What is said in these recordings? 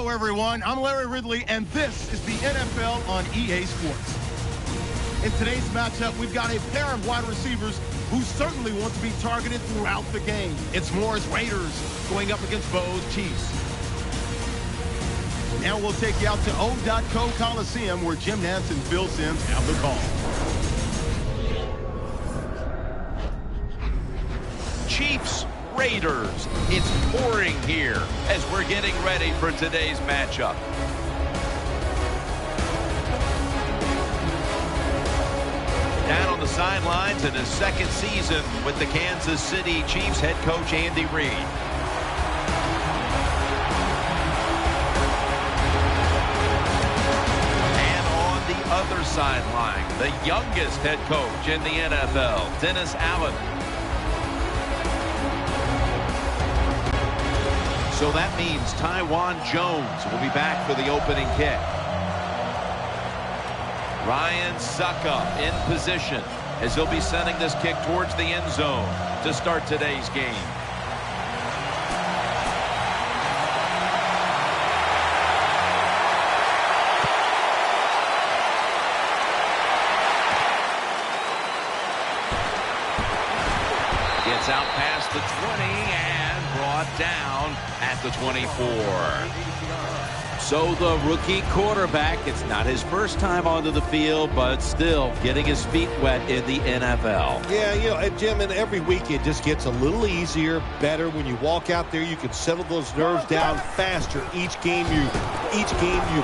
Hello, everyone. I'm Larry Ridley, and this is the NFL on EA Sports. In today's matchup, we've got a pair of wide receivers who certainly want to be targeted throughout the game. It's Moore's Raiders going up against Bo's Chiefs. Now we'll take you out to O.co Coliseum, where Jim Nantz and Phil Simms have the call. Chiefs, Raiders. It's pouring here as we're getting ready for today's matchup. Down on the sidelines in his second season with the Kansas City Chiefs head coach Andy Reid. And on the other sideline, the youngest head coach in the NFL, Dennis Allen. So that means Tywan Jones will be back for the opening kick. Ryan Suckup in position as he'll be sending this kick towards the end zone to start today's game. Gets out past the 20 and brought down at the 24. So the rookie quarterback, it's not his first time onto the field, but still getting his feet wet in the NFL. Yeah, you know, Jim, and every week it just gets a little easier, better. When you walk out there, you can settle those nerves down faster each game you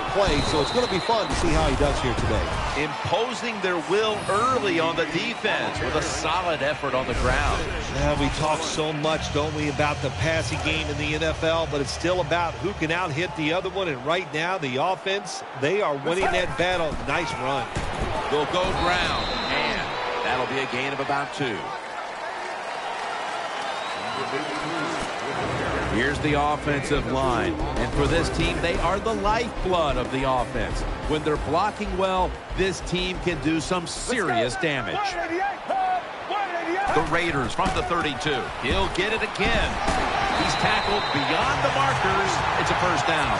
play. So it's going to be fun to see how he does here today. Imposing their will early on the defense with a solid effort on the ground. Yeah, we talk so much, don't we, about the passing game in the NFL, but it's still about who can out-hit the other one. And right now, the offense, they are winning that battle. Nice run. They'll go ground, and that'll be a gain of about 2. Here's the offensive line. And for this team, they are the lifeblood of the offense. When they're blocking well, this team can do some serious damage. The Raiders from the 32. He'll get it again. He's tackled beyond the markers. It's a first down.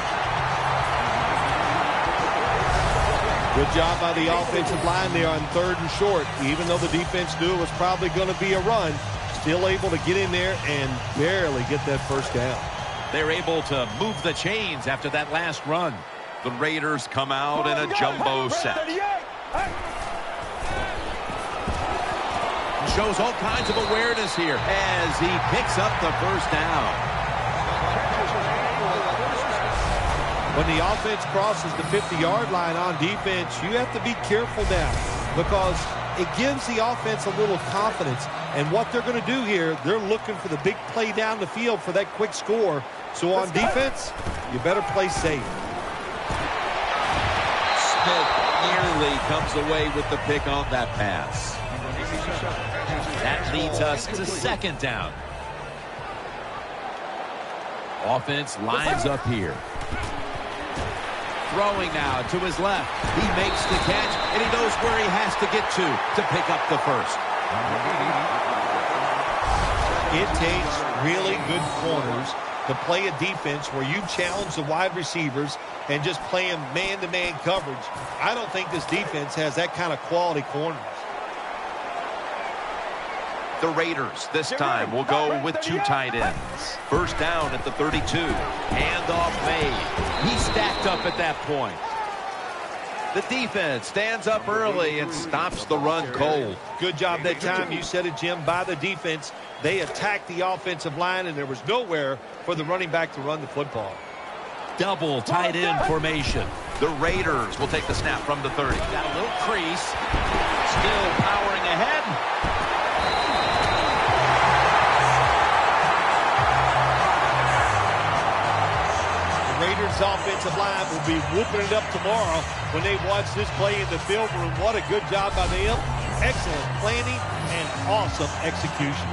Good job by the offensive line there on 3rd and short. Even though the defense knew it was probably going to be a run, still able to get in there and barely get that first down. They're able to move the chains after that last run. The Raiders come out in a jumbo set. Shows all kinds of awareness here as he picks up the first down. When the offense crosses the 50-yard line on defense, you have to be careful now because it gives the offense a little confidence. And what they're going to do here, they're looking for the big play down the field for that quick score. So on defense, you better play safe. Smith nearly comes away with the pick on that pass. That leads us to 2nd down. Offense lines up here. Throwing now to his left. He makes the catch, and he knows where he has to get to pick up the first. It takes really good corners to play a defense where you challenge the wide receivers and just play them man-to-man coverage. I don't think this defense has that kind of quality corners. The Raiders this time will go with 2 tight ends. First down at the 32. Handoff made. He stacked up at that point. The defense stands up early and stops the run cold. Good job that time. You said it, Jim, by the defense. They attacked the offensive line, and there was nowhere for the running back to run the football. Double tight end formation. The Raiders will take the snap from the 30. Got a little crease. Still powering ahead. Raiders offensive line will be whooping it up tomorrow when they watch this play in the film room. What a good job by them. Excellent planning and awesome execution.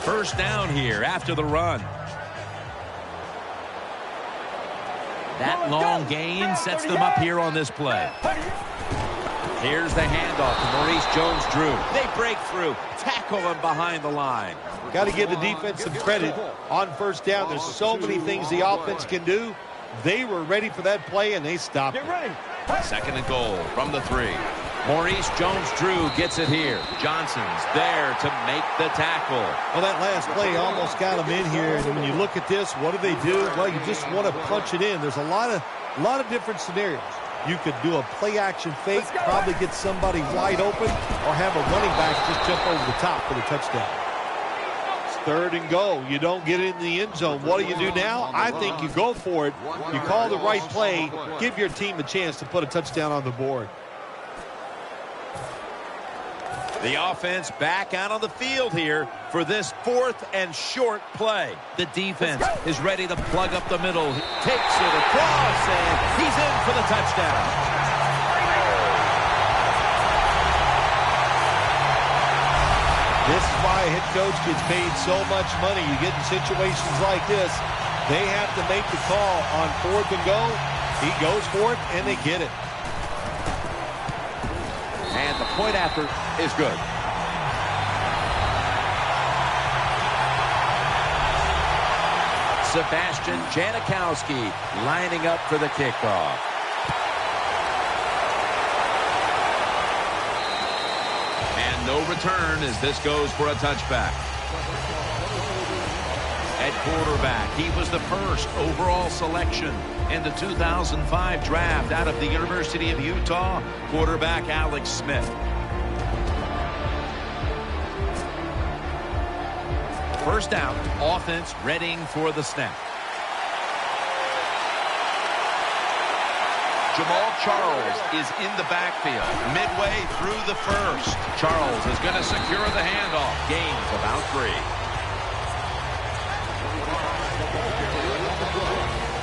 First down here after the run. That long gain sets them up here on this play. Here's the handoff to Maurice Jones-Drew. They break through, tackle him behind the line. Got to give the defense some credit on first down. There's so many things the offense can do. They were ready for that play, and they stopped it. Second and goal from the 3. Maurice Jones-Drew gets it here. Johnson's there to make the tackle. Well, that last play almost got them in here. And when you look at this, what do? Well, you just want to punch it in. There's a lot of different scenarios. You could do a play-action fake, probably get somebody wide open, or have a running back just jump over the top for the touchdown. It's third and goal. You don't get it in the end zone. What do you do now? I think you go for it. You call the right play. Give your team a chance to put a touchdown on the board. The offense back out on the field here for this 4th and short play. The defense is ready to plug up the middle. Takes it across, and he's in for the touchdown. This is why a head coach gets paid so much money. You get in situations like this, they have to make the call on 4th and goal. He goes for it, and they get it. And the point after is good. Sebastian Janikowski lining up for the kickoff. And no return as this goes for a touchback. At quarterback, he was the first overall selection in the 2005 draft out of the University of Utah, quarterback Alex Smith. First down, offense readying for the snap. Jamal Charles is in the backfield midway through the first. Charles is going to secure the handoff. Gains about 3.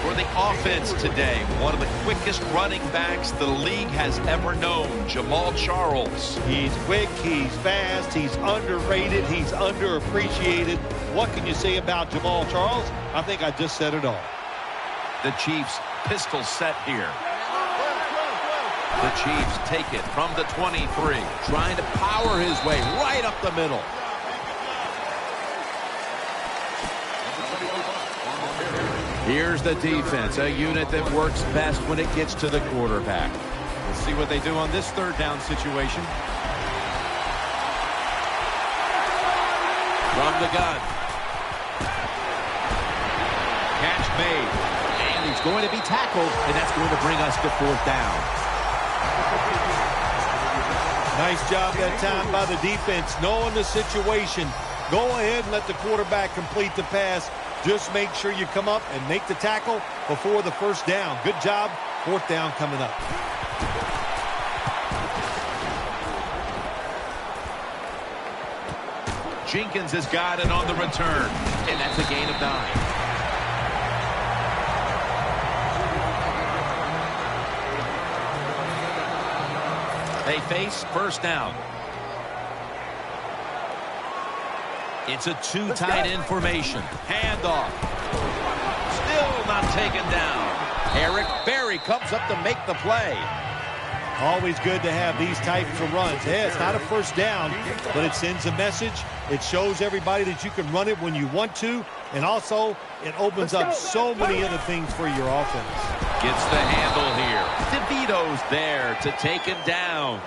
For the offense today, one of the quickest running backs the league has ever known, Jamal Charles. He's quick, he's fast, he's underrated, he's underappreciated. What can you say about Jamal Charles? I think I just said it all. The Chiefs pistol set here. The Chiefs take it from the 23, trying to power his way right up the middle. Here's the defense, a unit that works best when it gets to the quarterback. Let's see what they do on this 3rd down situation. From the gun. Catch made. And he's going to be tackled, and that's going to bring us to 4th down. Nice job that time by the defense, knowing the situation. Go ahead and let the quarterback complete the pass. Just make sure you come up and make the tackle before the first down. Good job. 4th down coming up. Jenkins has got it on the return, and that's a gain of 9. They face first down. It's a 2 tight end formation. Handoff. Still not taken down. Eric Berry comes up to make the play. Always good to have these types of runs. Yeah, it's not a first down, but it sends a message. It shows everybody that you can run it when you want to, and also it opens up so many other things for your offense. Gets the handle here. DeVito's there to take him down.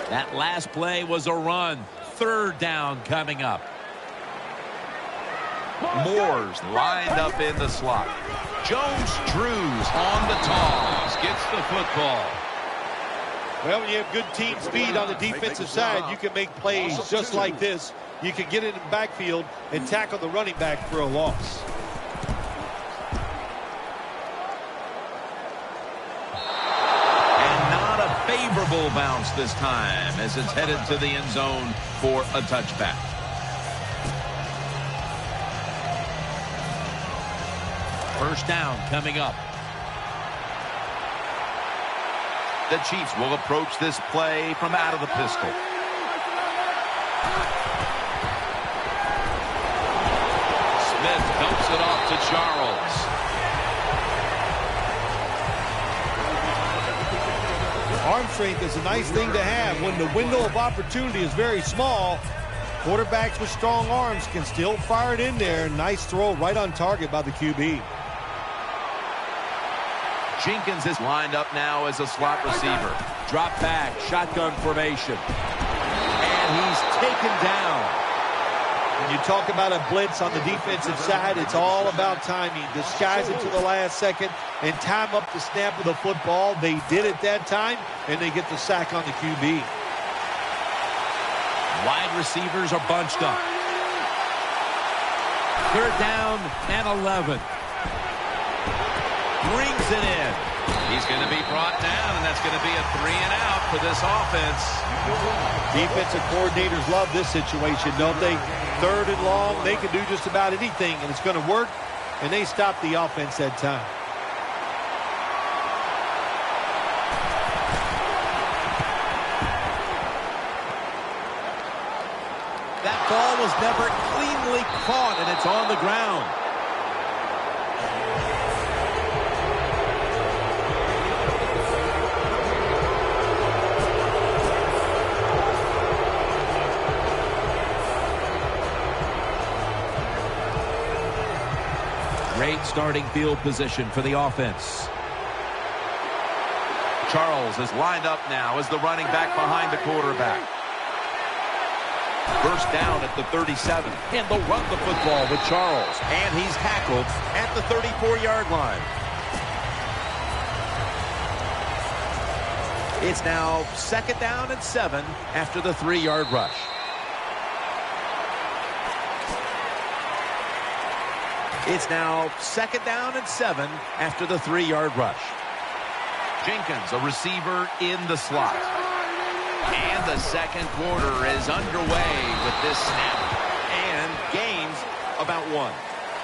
That last play was a run. 3rd down coming up. Moore's lined up in the slot. Jones-Drew's on the toss. Gets the football. Well, when you have good team speed on the defensive side, you can make plays just like this. You can get it in the backfield and tackle the running back for a loss. Favorable bounce this time as it's headed to the end zone for a touchback. First down coming up. The Chiefs will approach this play from out of the pistol. to Charles. Arm strength is a nice thing to have. When the window of opportunity is very small, quarterbacks with strong arms can still fire it in there. Nice throw right on target by the QB. Jenkins is lined up now as a slot receiver. Drop back, shotgun formation. And he's taken down. When you talk about a blitz on the defensive side, it's all about timing. Disguise it to the last second and time up the snap of the football. They did it that time, and they get the sack on the QB. Wide receivers are bunched up. 3rd down and 11. Brings it in. He's going to be brought down, and that's going to be a 3-and-out for this offense. Defensive coordinators love this situation, don't they? 3rd and long, they can do just about anything, and it's going to work, and they stop the offense that time. That ball was never cleanly caught, and it's on the ground. Great starting field position for the offense. Charles is lined up now as the running back behind the quarterback. 1st down at the 37. And they'll run the football with Charles. And he's tackled at the 34-yard line. It's now 2nd down and 7 after the 3-yard rush. It's now 2nd down and 7 after the 3-yard rush. Jenkins, a receiver in the slot. And the 2nd quarter is underway with this snap. And gains about 1.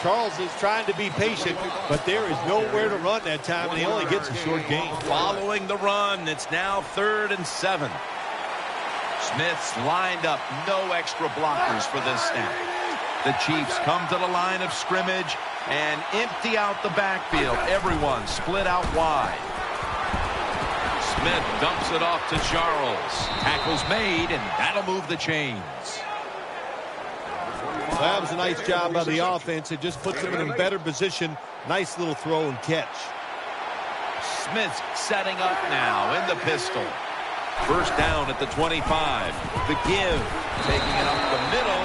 Charles is trying to be patient, but there is nowhere to run that time, and he only gets a short gain. Following the run, it's now 3rd and 7. Smith's lined up, no extra blockers for this snap. The Chiefs come to the line of scrimmage and empty out the backfield. Everyone split out wide. Smith dumps it off to Charles. Tackle's made, and that'll move the chains. Well, that was a nice job by the offense. It just puts them in a better position. Nice little throw and catch. Smith's setting up now in the pistol. 1st down at the 25. The give, taking it up the middle.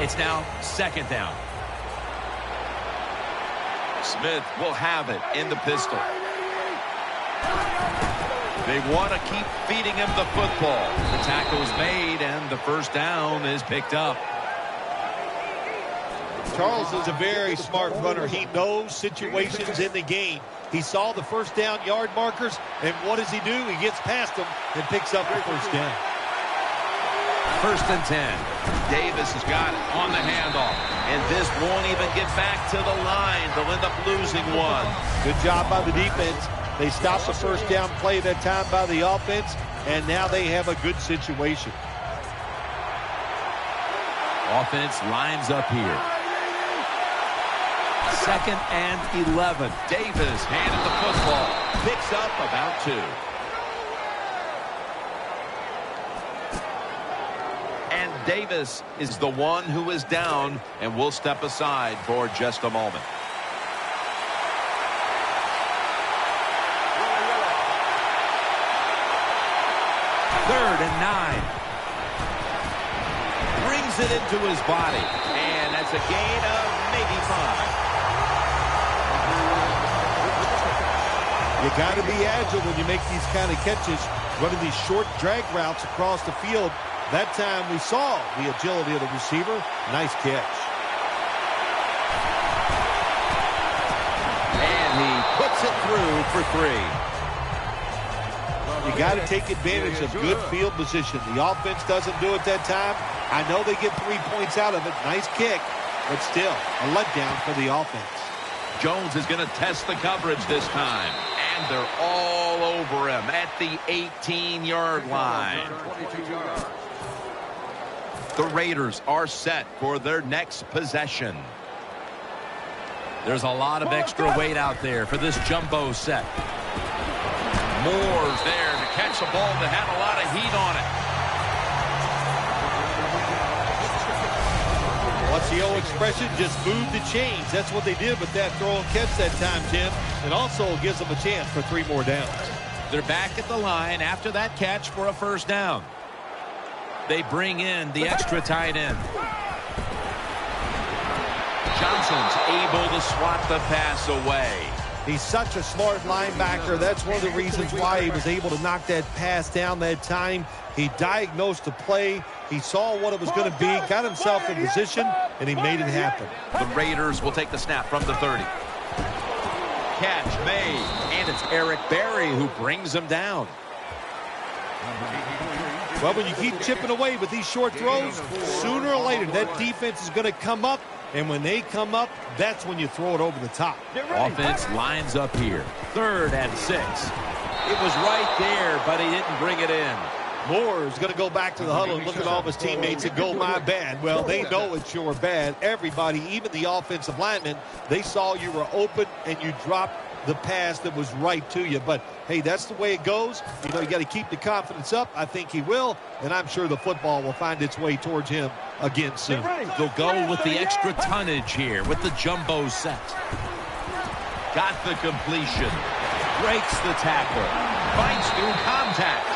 It's now 2nd down. Smith will have it in the pistol. They want to keep feeding him the football. The tackle's made, and the 1st down is picked up. Charles is a very smart runner. He knows situations in the game. He saw the 1st down yard markers, and what does he do? He gets past them and picks up the 1st down. 1st and 10. Davis has got it on the handoff. And this won't even get back to the line. They'll end up losing 1. Good job by the defense. They stopped the 1st down play that time by the offense, and now they have a good situation. Offense lines up here. 2nd and 11. Davis handed the football. Picks up about 2. And Davis is the one who is down, and we'll step aside for just a moment. Third and 9. Brings it into his body, and that's a gain of maybe 5. You got to be agile when you make these kind of catches, running these short drag routes across the field. That time we saw the agility of the receiver. Nice catch. And he puts it through for 3. You got to take advantage of good field position. The offense doesn't do it that time. I know they get 3 points out of it. Nice kick, but still a letdown for the offense. Jones is going to test the coverage this time. And time, they're all over him at the 18-yard line. The Raiders are set for their next possession. There's a lot of extra weight out there for this jumbo set. Moore's there to catch a ball that had a lot of heat on it. What's the old expression? Just move the chains. That's what they did with that throw and catch that time, Tim. It also gives them a chance for 3 more downs. They're back at the line after that catch for a first down. They bring in the extra tight end. Johnson's able to swat the pass away. He's such a smart linebacker. That's one of the reasons why he was able to knock that pass down that time. He diagnosed the play. He saw what it was going to be, got himself in position, and he made it happen. The Raiders will take the snap from the 30. Catch made, and it's Eric Berry who brings him down. Well, when you keep chipping away with these short throws, sooner or later that defense is going to come up, and when they come up, that's when you throw it over the top. Offense lines up here. 3rd and 6. It was right there, but he didn't bring it in. Moore is going to go back to the huddle and look at all of his teammates and go, my bad. Well, they know it's your bad. Everybody, even the offensive linemen, they saw you were open and you dropped the pass that was right to you. But, hey, that's the way it goes. You know, you got to keep the confidence up. I think he will, and I'm sure the football will find its way towards him again soon. They'll go with the extra tonnage here with the jumbo set. Got the completion. Breaks the tackle. Fights through contact.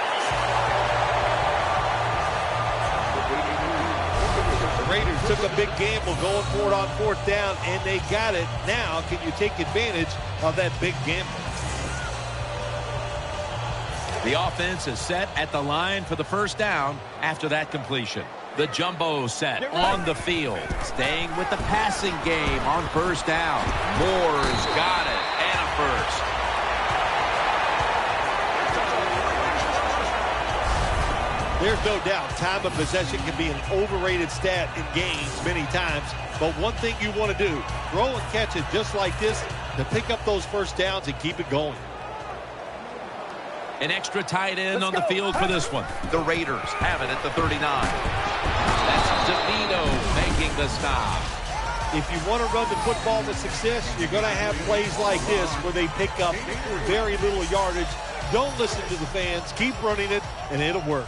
The Raiders took a big gamble going for it on 4th down, and they got it. Now, can you take advantage of that big gamble? The offense is set at the line for the first down after that completion. The jumbo set on the field. Staying with the passing game on first down. Moore's got it, and a first. There's no doubt time of possession can be an overrated stat in games many times. But one thing you want to do, throw and catch it just like this to pick up those first downs and keep it going. An extra tight end on the field for this one. The Raiders have it at the 39. That's DeVito making the stop. If you want to run the football with success, you're going to have plays like this where they pick up very little yardage. Don't listen to the fans. Keep running it, and it'll work.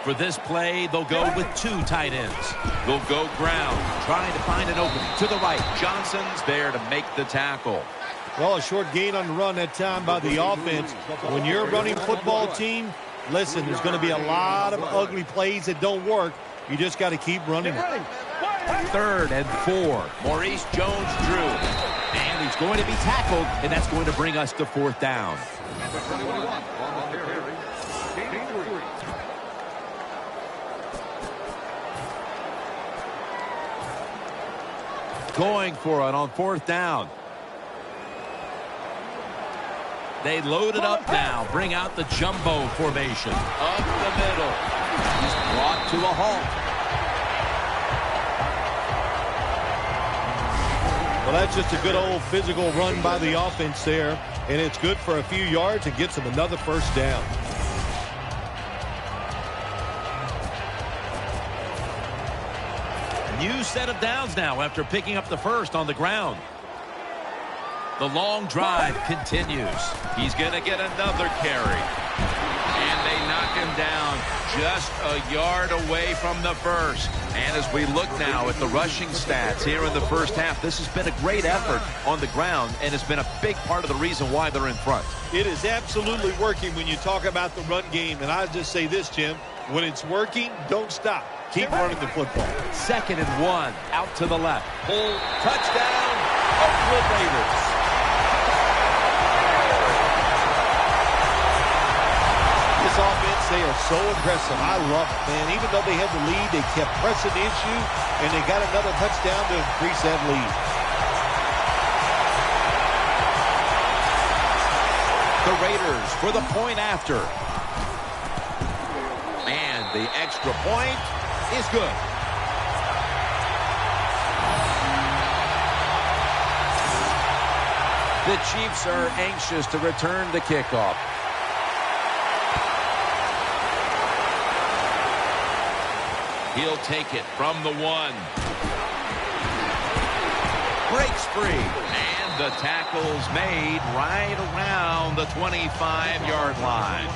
For this play, they'll go with 2 tight ends. They'll go ground, trying to find an opening to the right. Johnson's there to make the tackle. Well, a short gain on the run that time by the offense. When you're a running football team, listen, there's going to be a lot of ugly plays that don't work. You just got to keep running it. 3rd and 4. Maurice Jones-Drew. And he's going to be tackled, and that's going to bring us to 4th down. Going for it on 4th down. They load it up now. Bring out the jumbo formation. Up the middle. He's brought to a halt. Well, that's just a good old physical run by the offense there. And it's good for a few yards and gets them another first down. New set of downs now after picking up the first on the ground. The long drive continues. He's going to get another carry. And they knock him down just a yard away from the first. And as we look now at the rushing stats here in the first half, this has been a great effort on the ground, and it's been a big part of the reason why they're in front. It is absolutely working when you talk about the run game. And I'll just say this, Jim. When it's working, don't stop. Keep running the football. 2nd and 1. Out to the left. Pull. Touchdown. Oakland Raiders. This offense, they are so aggressive. I love it, man. Even though they had the lead, they kept pressing the issue, and they got another touchdown to increase that lead. The Raiders for the point after. And the extra point is good. The Chiefs are anxious to return the kickoff. He'll take it from the 1. Breaks free. And the tackle's made right around the 25-yard line.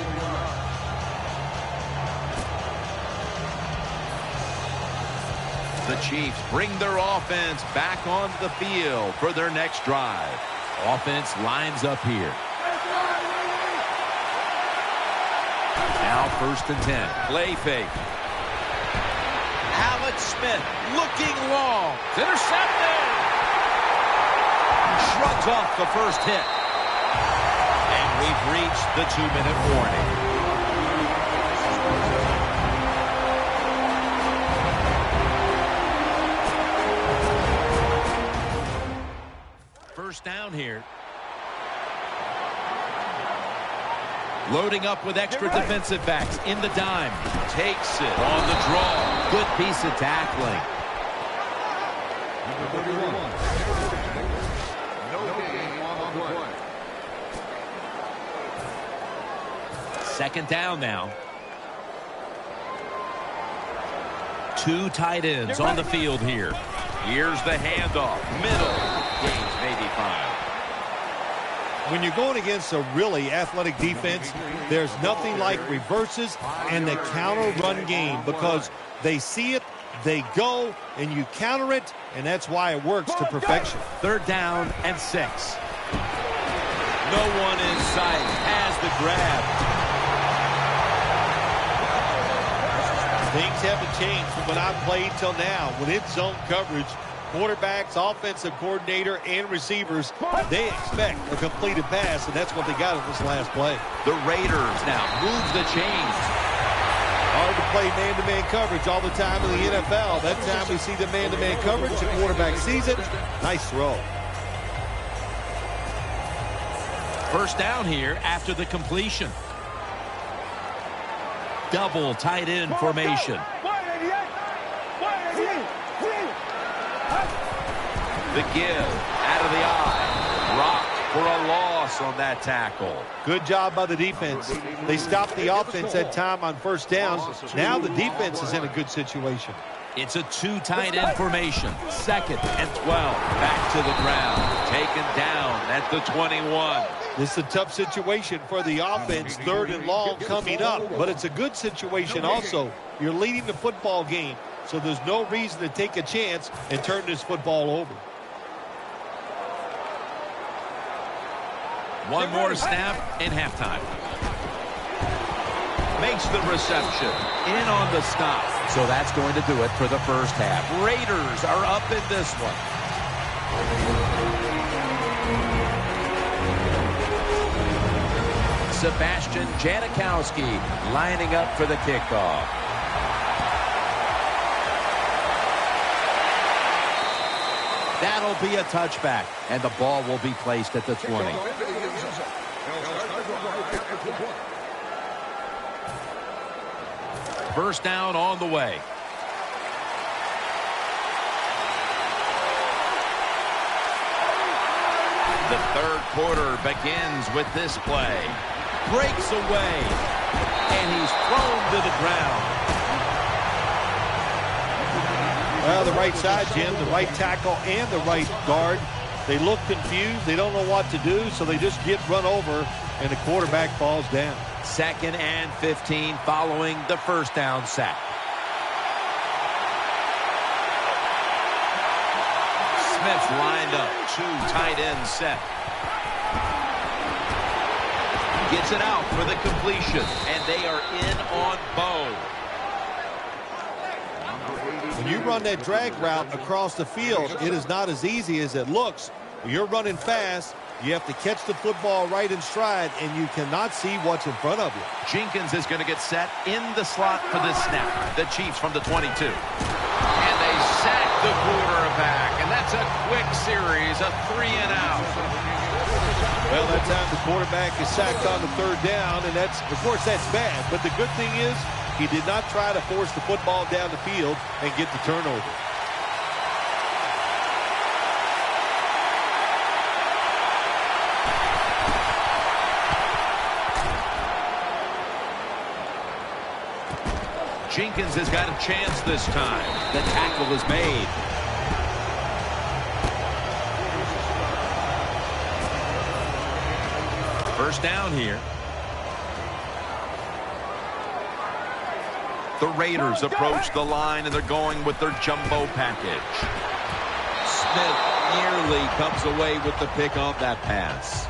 The Chiefs bring their offense back onto the field for their next drive. Offense lines up here. Now 1st and 10. Play fake. Alex Smith looking long. It's intercepted. Shrugs off the first hit. And we've reached the 2-minute warning. First down here. Loading up with extra defensive backs in the dime. Takes it on the draw. Good piece of tackling. Second down now. 2 tight ends on the field here. Here's the handoff. Middle. Gains maybe 5. When you're going against a really athletic defense, there's nothing like reverses and the counter run game, because they see it, they go, and you counter it, and that's why it works to perfection. 3rd down and 6. No one in sight. Has the grab. Things haven't changed from when I played till now. When it's zone coverage, quarterbacks, offensive coordinator, and receivers, they expect a completed pass, and that's what they got in this last play. The Raiders now move the chains. Hard to play man-to-man coverage all the time in the NFL. That time we see the man-to-man coverage, the quarterback sees it. Nice throw. First down here after the completion. Double tight end formation. The give out of the eye. Rock for a loss on that tackle. Good job by the defense. They stopped the offense that time on first down. Now the defense is in a good situation. It's a 2 tight end formation. 2nd and 12. Back to the ground. Taken down at the 21. This is a tough situation for the offense. 3rd and long coming up. But it's a good situation also. You're leading the football game, so there's no reason to take a chance and turn this football over. One more snap in halftime. Makes the reception. In on the stop. So that's going to do it for the first half. Raiders are up in this one. Sebastian Janikowski lining up for the kickoff. That'll be a touchback, and the ball will be placed at the 20. First down on the way. The 3rd quarter begins with this play. Breaks away, and he's thrown to the ground. Well, the right side, Jim, the right tackle and the right guard, they look confused. They don't know what to do, so they just get run over, and the quarterback falls down. 2nd and 15 following the first down sack. Smith's lined up. 2 tight ends set. Gets it out for the completion, and they are in on Bo. When you run that drag route across the field, it is not as easy as it looks. You're running fast. You have to catch the football right in stride, and you cannot see what's in front of you. Jenkins is going to get set in the slot for this snap. The Chiefs from the 22. And they sack the quarterback, and that's a quick series, a 3-and-out. Well, that time the quarterback is sacked on the 3rd down, and that's, of course, that's bad. But the good thing is he did not try to force the football down the field and get the turnover. Jenkins has got a chance this time. The tackle is made. First down here. The Raiders approach the line, and they're going with their jumbo package. Smith nearly comes away with the pick on that pass.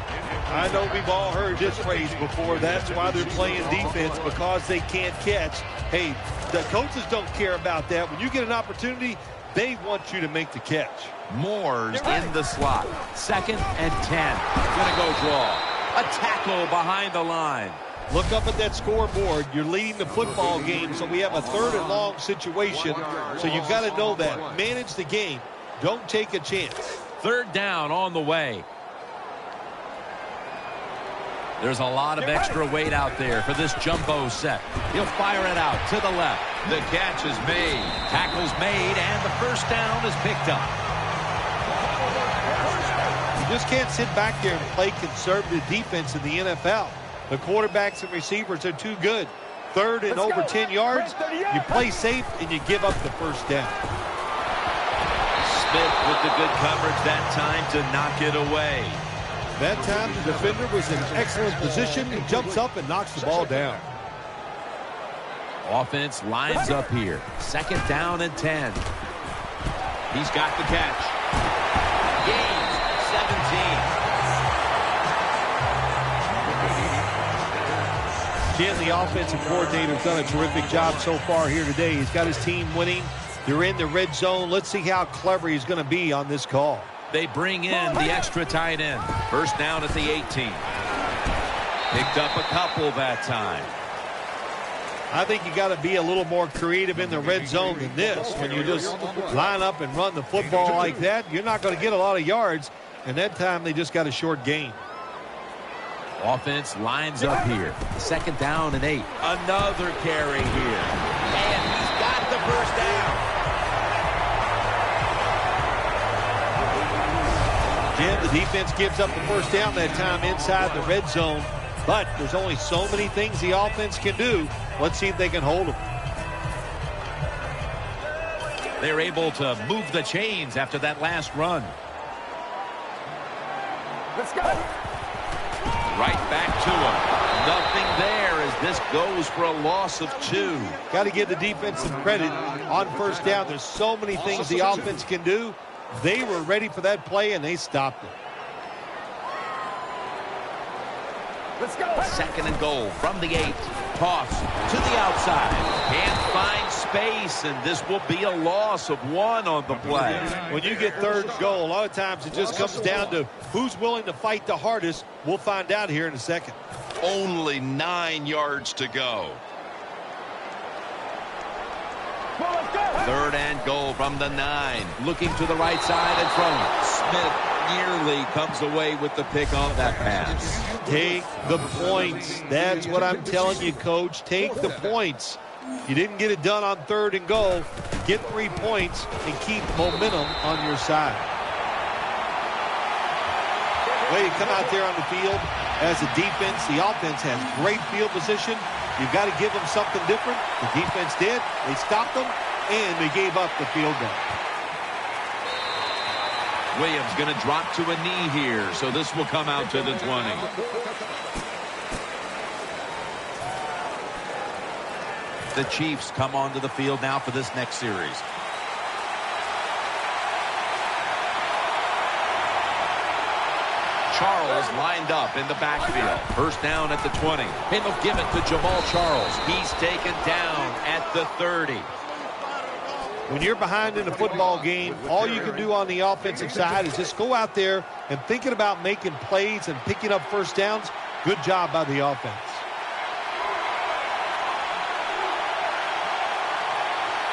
I know we've all heard this phrase before. That's why they're playing defense, because they can't catch. Hey, the coaches don't care about that. When you get an opportunity, they want you to make the catch. Moore's in the slot. 2nd and 10. Gonna go draw. A tackle behind the line. Look up at that scoreboard. You're leading the football game, so we have a 3rd and long situation. So you've got to know that. Manage the game. Don't take a chance. 3rd down on the way. There's a lot of extra weight out there for this jumbo set. He'll fire it out to the left. The catch is made. Tackle's made, and the first down is picked up. You just can't sit back there and play conservative defense in the NFL. The quarterbacks and receivers are too good. 3rd and over 10 yards, you play safe and you give up the first down. Smith with the good coverage that time to knock it away. That time the defender was in excellent position. He jumps up and knocks the ball down. Offense lines up here. 2nd down and 10. He's got the catch. Gains 17. Jim, the offensive coordinator's done a terrific job so far here today. He's got his team winning. They're in the red zone. Let's see how clever he's going to be on this call. They bring in the extra tight end. First down at the 18. Picked up a couple that time. I think you got to be a little more creative in the red zone than this. When you just line up and run the football like that, you're not going to get a lot of yards. And that time they just got a short gain. Offense lines up here. 2nd down and 8. Another carry here. And he's got the first down. Jim, the defense gives up the first down that time inside the red zone. But there's only so many things the offense can do. Let's see if they can hold them. They're able to move the chains after that last run. Let's go. Right back to him. Nothing there as this goes for a loss of 2. Got to give the defense some credit on first down. There's so many things the offense can do. They were ready for that play, and they stopped it. Let's go. 2nd and goal from the 8. Toss to the outside. Can't find space, and this will be a loss of 1 on the play. When you get 3rd and goal, a lot of times it just comes down to who's willing to fight the hardest. We'll find out here in a second. Only 9 yards to go. 3rd and goal from the 9. Looking to the right side and throwing. Smith nearly comes away with the pick on that pass. Take the points. That's what I'm telling you, Coach. Take the points. You didn't get it done on 3rd and goal. Get 3 points and keep momentum on your side. Way to come out there on the field as a defense. The offense has great field position. You've got to give them something different. The defense did. They stopped them, and they gave up the field goal. Williams going to drop to a knee here, so this will come out to the 20. The Chiefs come onto the field now for this next series. Charles lined up in the backfield. First down at the 20. And they'll give it to Jamal Charles. He's taken down at the 30. When you're behind in a football game, all you can do on the offensive side is just go out there and thinking about making plays and picking up first downs. Good job by the offense.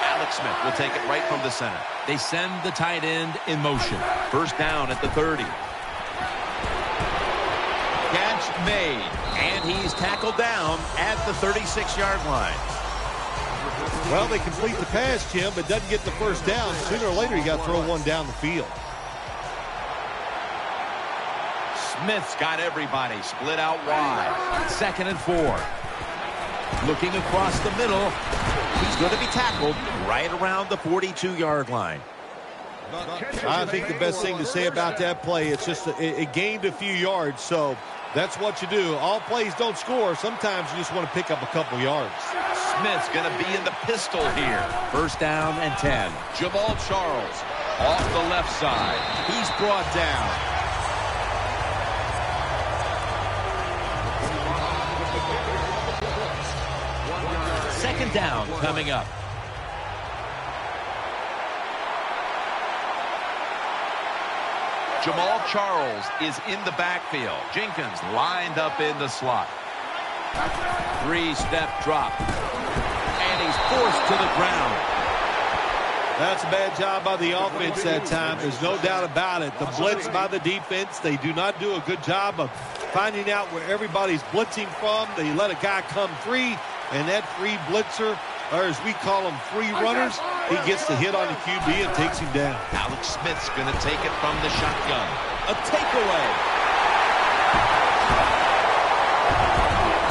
Alex Smith will take it right from the center. They send the tight end in motion. First down at the 30. Catch made, and he's tackled down at the 36-yard line. Well, they complete the pass, Jim, but doesn't get the first down. Sooner or later, you got to throw one down the field. Smith's got everybody split out wide. 2nd and 4. Looking across the middle. He's going to be tackled right around the 42-yard line. I think the best thing to say about that play, it's just it gained a few yards, so that's what you do. All plays don't score. Sometimes you just want to pick up a couple yards. Smith's going to be in the pistol here. First down and 10. Jamal Charles off the left side. He's brought down. Second down coming up. Jamal Charles is in the backfield. Jenkins lined up in the slot. Three-step drop. And he's forced to the ground. That's a bad job by the offense that time. There's no doubt about it. The blitz by the defense, they do not do a good job of finding out where everybody's blitzing from. They let a guy come free, and that free blitzer, or as we call them, free runners, he gets the hit on the QB and takes him down. Alex Smith's going to take it from the shotgun. A takeaway.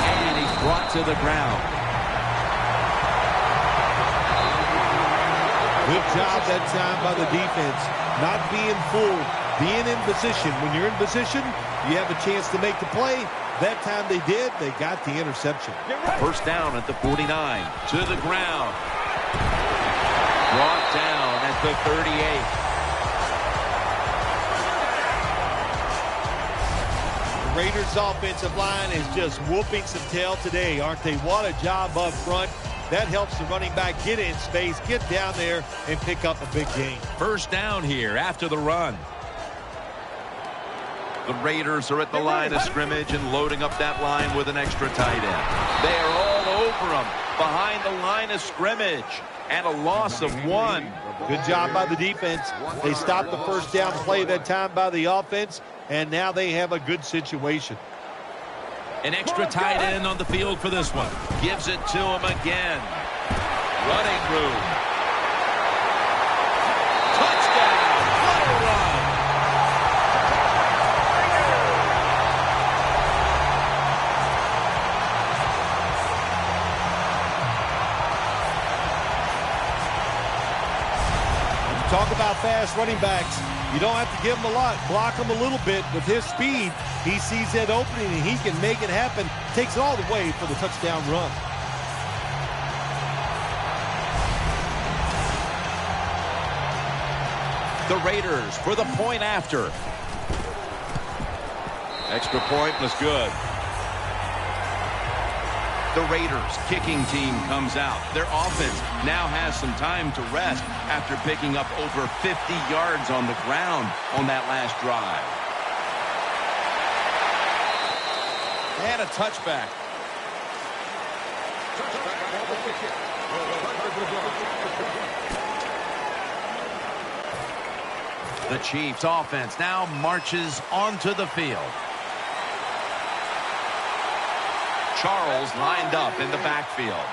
And he's brought to the ground. Good job that time by the defense. Not being fooled, being in position. When you're in position, you have a chance to make the play. That time they did. They got the interception. First down at the 49. To the ground. Brought down at the 38. The Raiders' offensive line is just whooping some tail today, aren't they? What a job up front. That helps the running back get in space, get down there, and pick up a big gain. First down here after the run. The Raiders are at the line of scrimmage and loading up that line with an extra tight end. They are all over them behind the line of scrimmage. And a loss of 1. Good job by the defense. They stopped the first down play that time by the offense, and now they have a good situation. An extra tight end on the field for this one. Gives it to him again. Running room. Touchdown. What a run. Talk about fast running backs. You don't have to give him a lot. Block him a little bit. With his speed, he sees that opening, and he can make it happen. Takes it all the way for the touchdown run. The Raiders for the point after. Extra point was good. The Raiders kicking team comes out. Their offense now has some time to rest after picking up over 50 yards on the ground on that last drive. And a touchback. The Chiefs offense now marches onto the field. Charles lined up in the backfield.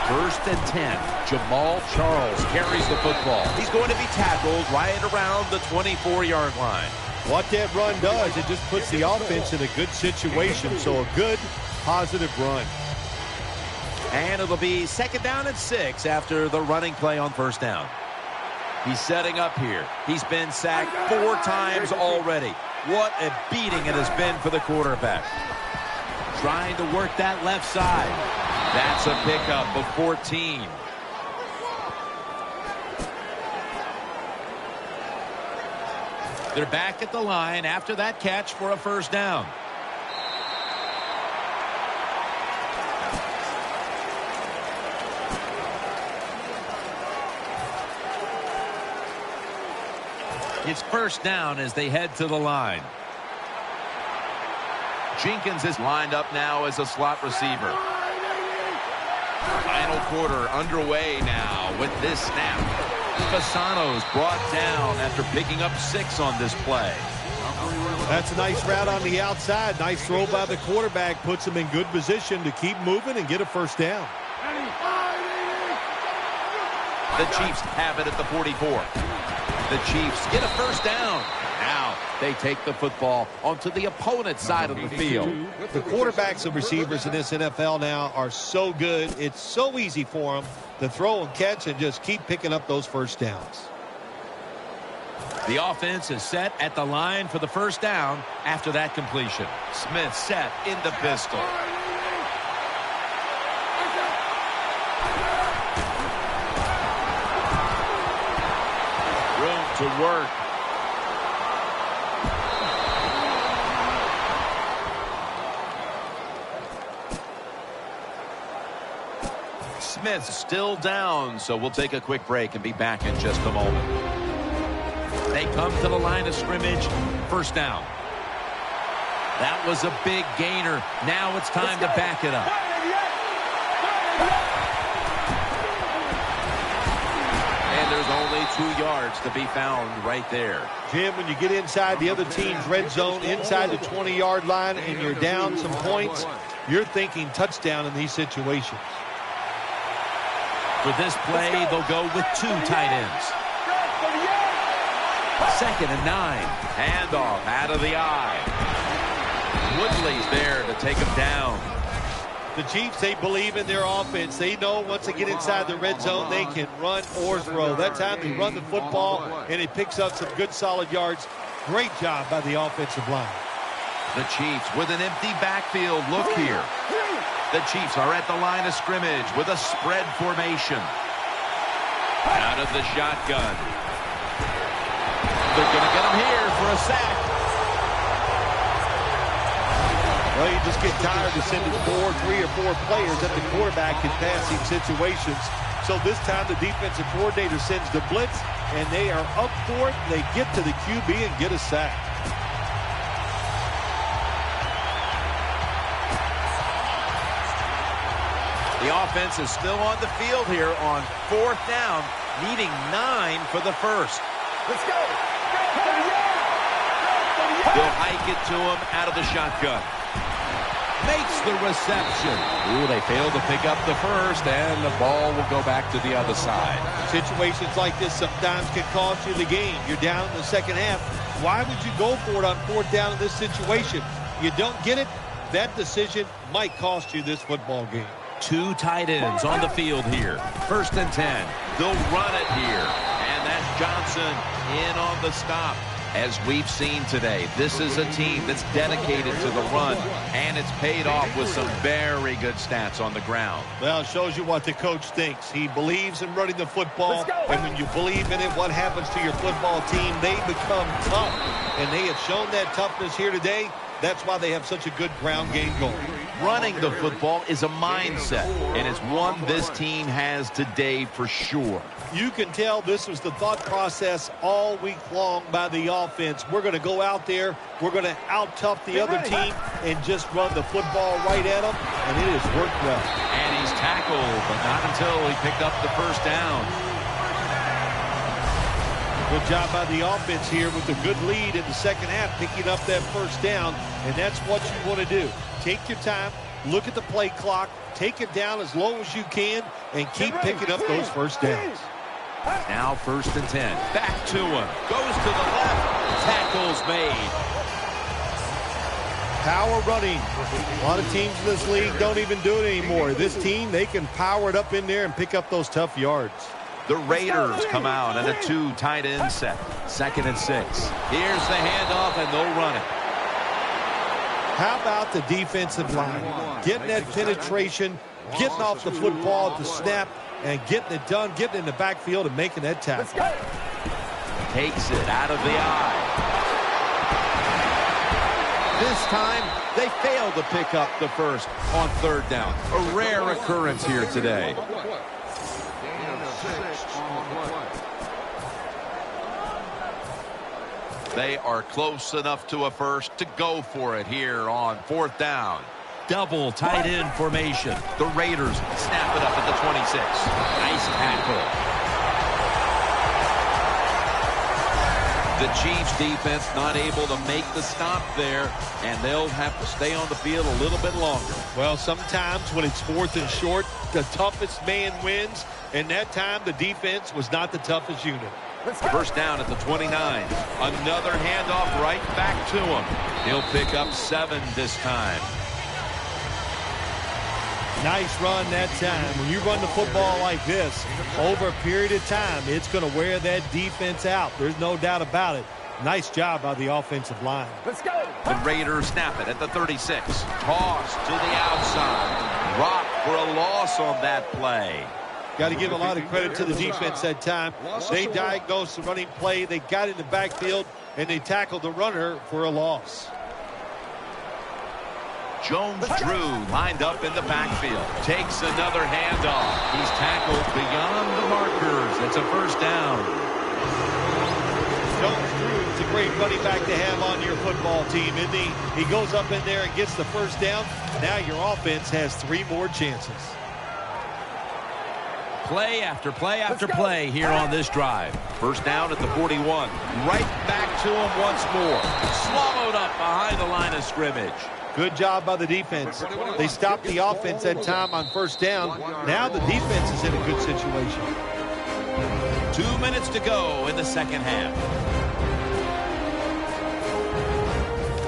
First and 10. Jamal Charles carries the football. He's going to be tackled right around the 24-yard line. What that run does, it just puts the offense in a good situation. So a good, positive run. And it'll be second down and 6 after the running play on first down. He's setting up here. He's been sacked 4 times already. What a beating it has been for the quarterback. Trying to work that left side. That's a pickup of 14. They're back at the line after that catch for a first down. It's first down as they head to the line. Jenkins is lined up now as a slot receiver. Final quarter underway now with this snap. Fasano's brought down after picking up 6 on this play. That's a nice route on the outside. Nice throw by the quarterback. Puts him in good position to keep moving and get a first down. The Chiefs have it at the 44. The Chiefs get a first down. Now they take the football onto the opponent's side of the field. The quarterbacks and receivers in this NFL now are so good. It's so easy for them to throw and catch and just keep picking up those first downs. The offense is set at the line for the first down after that completion. Smith set in the pistol. Room to work. Smith still down, so we'll take a quick break and be back in just a moment. They come to the line of scrimmage. First down. That was a big gainer. Now it's time to back it up. And there's only 2 yards to be found right there. Jim, when you get inside the other team's red zone, inside the 20-yard line, and you're down some points, you're thinking touchdown in these situations. For this play, they'll go with 2 tight ends. 2nd and 9. Handoff out of the eye. Woodley's there to take him down. The Chiefs, they believe in their offense. They know once they get inside the red zone, they can run or throw. That time they run the football, and it picks up some good solid yards. Great job by the offensive line. The Chiefs with an empty backfield. Look here. The Chiefs are at the line of scrimmage with a spread formation. Out of the shotgun. They're going to get him here for a sack. Well, you just get tired of sending 3 or 4 players at the quarterback in passing situations. So this time the defensive coordinator sends the blitz, and they are up for it. They get to the QB and get a sack. The offense is still on the field here on 4th down, needing 9 for the first. Let's go. They'll hike it to him out of the shotgun. Makes the reception. Ooh, they failed to pick up the first, and the ball will go back to the other side. Situations like this sometimes can cost you the game. You're down in the second half. Why would you go for it on 4th down in this situation? You don't get it, that decision might cost you this football game. 2 tight ends on the field here. 1st and 10. They'll run it here. And that's Johnson in on the stop. As we've seen today, this is a team that's dedicated to the run, and it's paid off with some very good stats on the ground. Well, it shows you what the coach thinks. He believes in running the football, and when you believe in it, what happens to your football team? They become tough, and they have shown that toughness here today. That's why they have such a good ground game going. Running the football is a mindset, and it's one this team has today for sure. You can tell this was the thought process all week long by the offense. We're going to go out there, we're going to out-tough the other team and just run the football right at them, and it has worked well. And he's tackled, but not until he picked up the first down. Good job by the offense here with a good lead in the second half, picking up that first down, and that's what you want to do. Take your time, look at the play clock, take it down as low as you can, and keep picking up those first downs. Now 1st and 10. Back to him. Goes to the left. Tackles made. Power running. A lot of teams in this league don't even do it anymore. This team, they can power it up in there and pick up those tough yards. The Raiders come out in a 2 tight end set. 2nd and 6. Here's the handoff, and they'll run it. How about the defensive line? Getting that penetration, getting off the football at the snap, and getting it done, getting in the backfield and making that tackle. Takes it out of the eye. This time, they failed to pick up the first on 3rd down. A rare occurrence here today. They are close enough to a first to go for it here on 4th down. Double tight end formation. The Raiders snap it up at the 26. Nice tackle. The Chiefs defense not able to make the stop there, and they'll have to stay on the field a little bit longer. Well, sometimes when it's 4th and short, the toughest man wins, and that time the defense was not the toughest unit. First down at the 29. Another handoff right back to him. He'll pick up 7 this time. Nice run that time. When you run the football like this, over a period of time, it's going to wear that defense out. There's no doubt about it. Nice job by the offensive line. Let's go. The Raiders snap it at the 36. Toss to the outside. Rock for a loss on that play. Got to give a lot of credit to the defense that time. They diagnosed the running play. They got in the backfield, and they tackled the runner for a loss. Jones-Drew lined up in the backfield. Takes another handoff. He's tackled beyond the markers. It's a first down. Jones-Drew is a great running back to have on your football team, isn't he? He goes up in there and gets the first down. Now your offense has 3 more chances. Play after play after play here on this drive. First down at the 41. Right back to him once more. Swallowed up behind the line of scrimmage. Good job by the defense. They stopped the offense that time on first down. Now the defense is in a good situation. 2 minutes to go in the second half.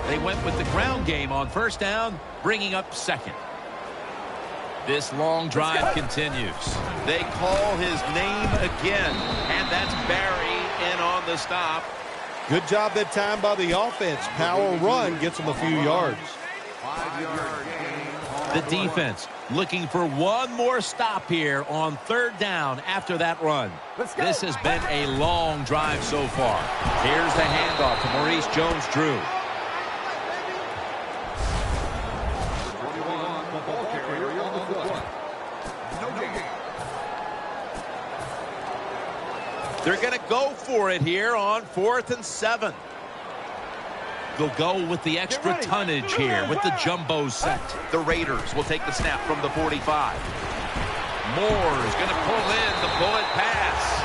They went with the ground game on first down, bringing up second. This long drive continues. They call his name again, and that's Barry in on the stop. Good job that time by the offense. Power run gets them a few yards. The defense looking for one more stop here on third down after that run. This has been a long drive so far. Here's the handoff to Maurice Jones-Drew. They're going to go for it here on 4th and 7. They'll go with the extra tonnage here with the jumbo set. The Raiders will take the snap from the 45. Moore is going to pull in the bullet pass.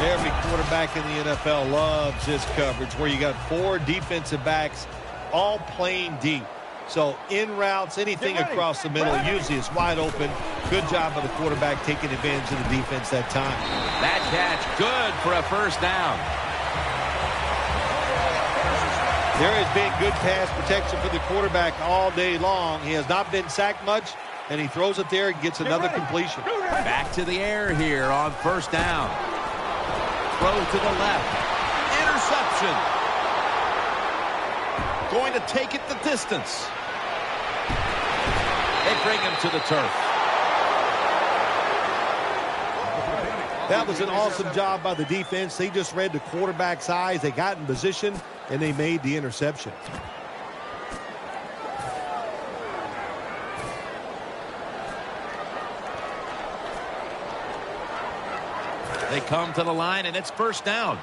Every quarterback in the NFL loves this coverage where you got 4 defensive backs all playing deep. So in routes, anything across the middle usually is wide open. Good job by the quarterback taking advantage of the defense that time. That catch good for a first down. There has been good pass protection for the quarterback all day long. He has not been sacked much, and he throws it there and gets another completion. Back to the air here on first down. Throw to the left. Interception. Going to take it the distance. They bring him to the turf. That was an awesome job by the defense. They just read the quarterback's eyes. They got in position, and they made the interception. They come to the line, and it's first down.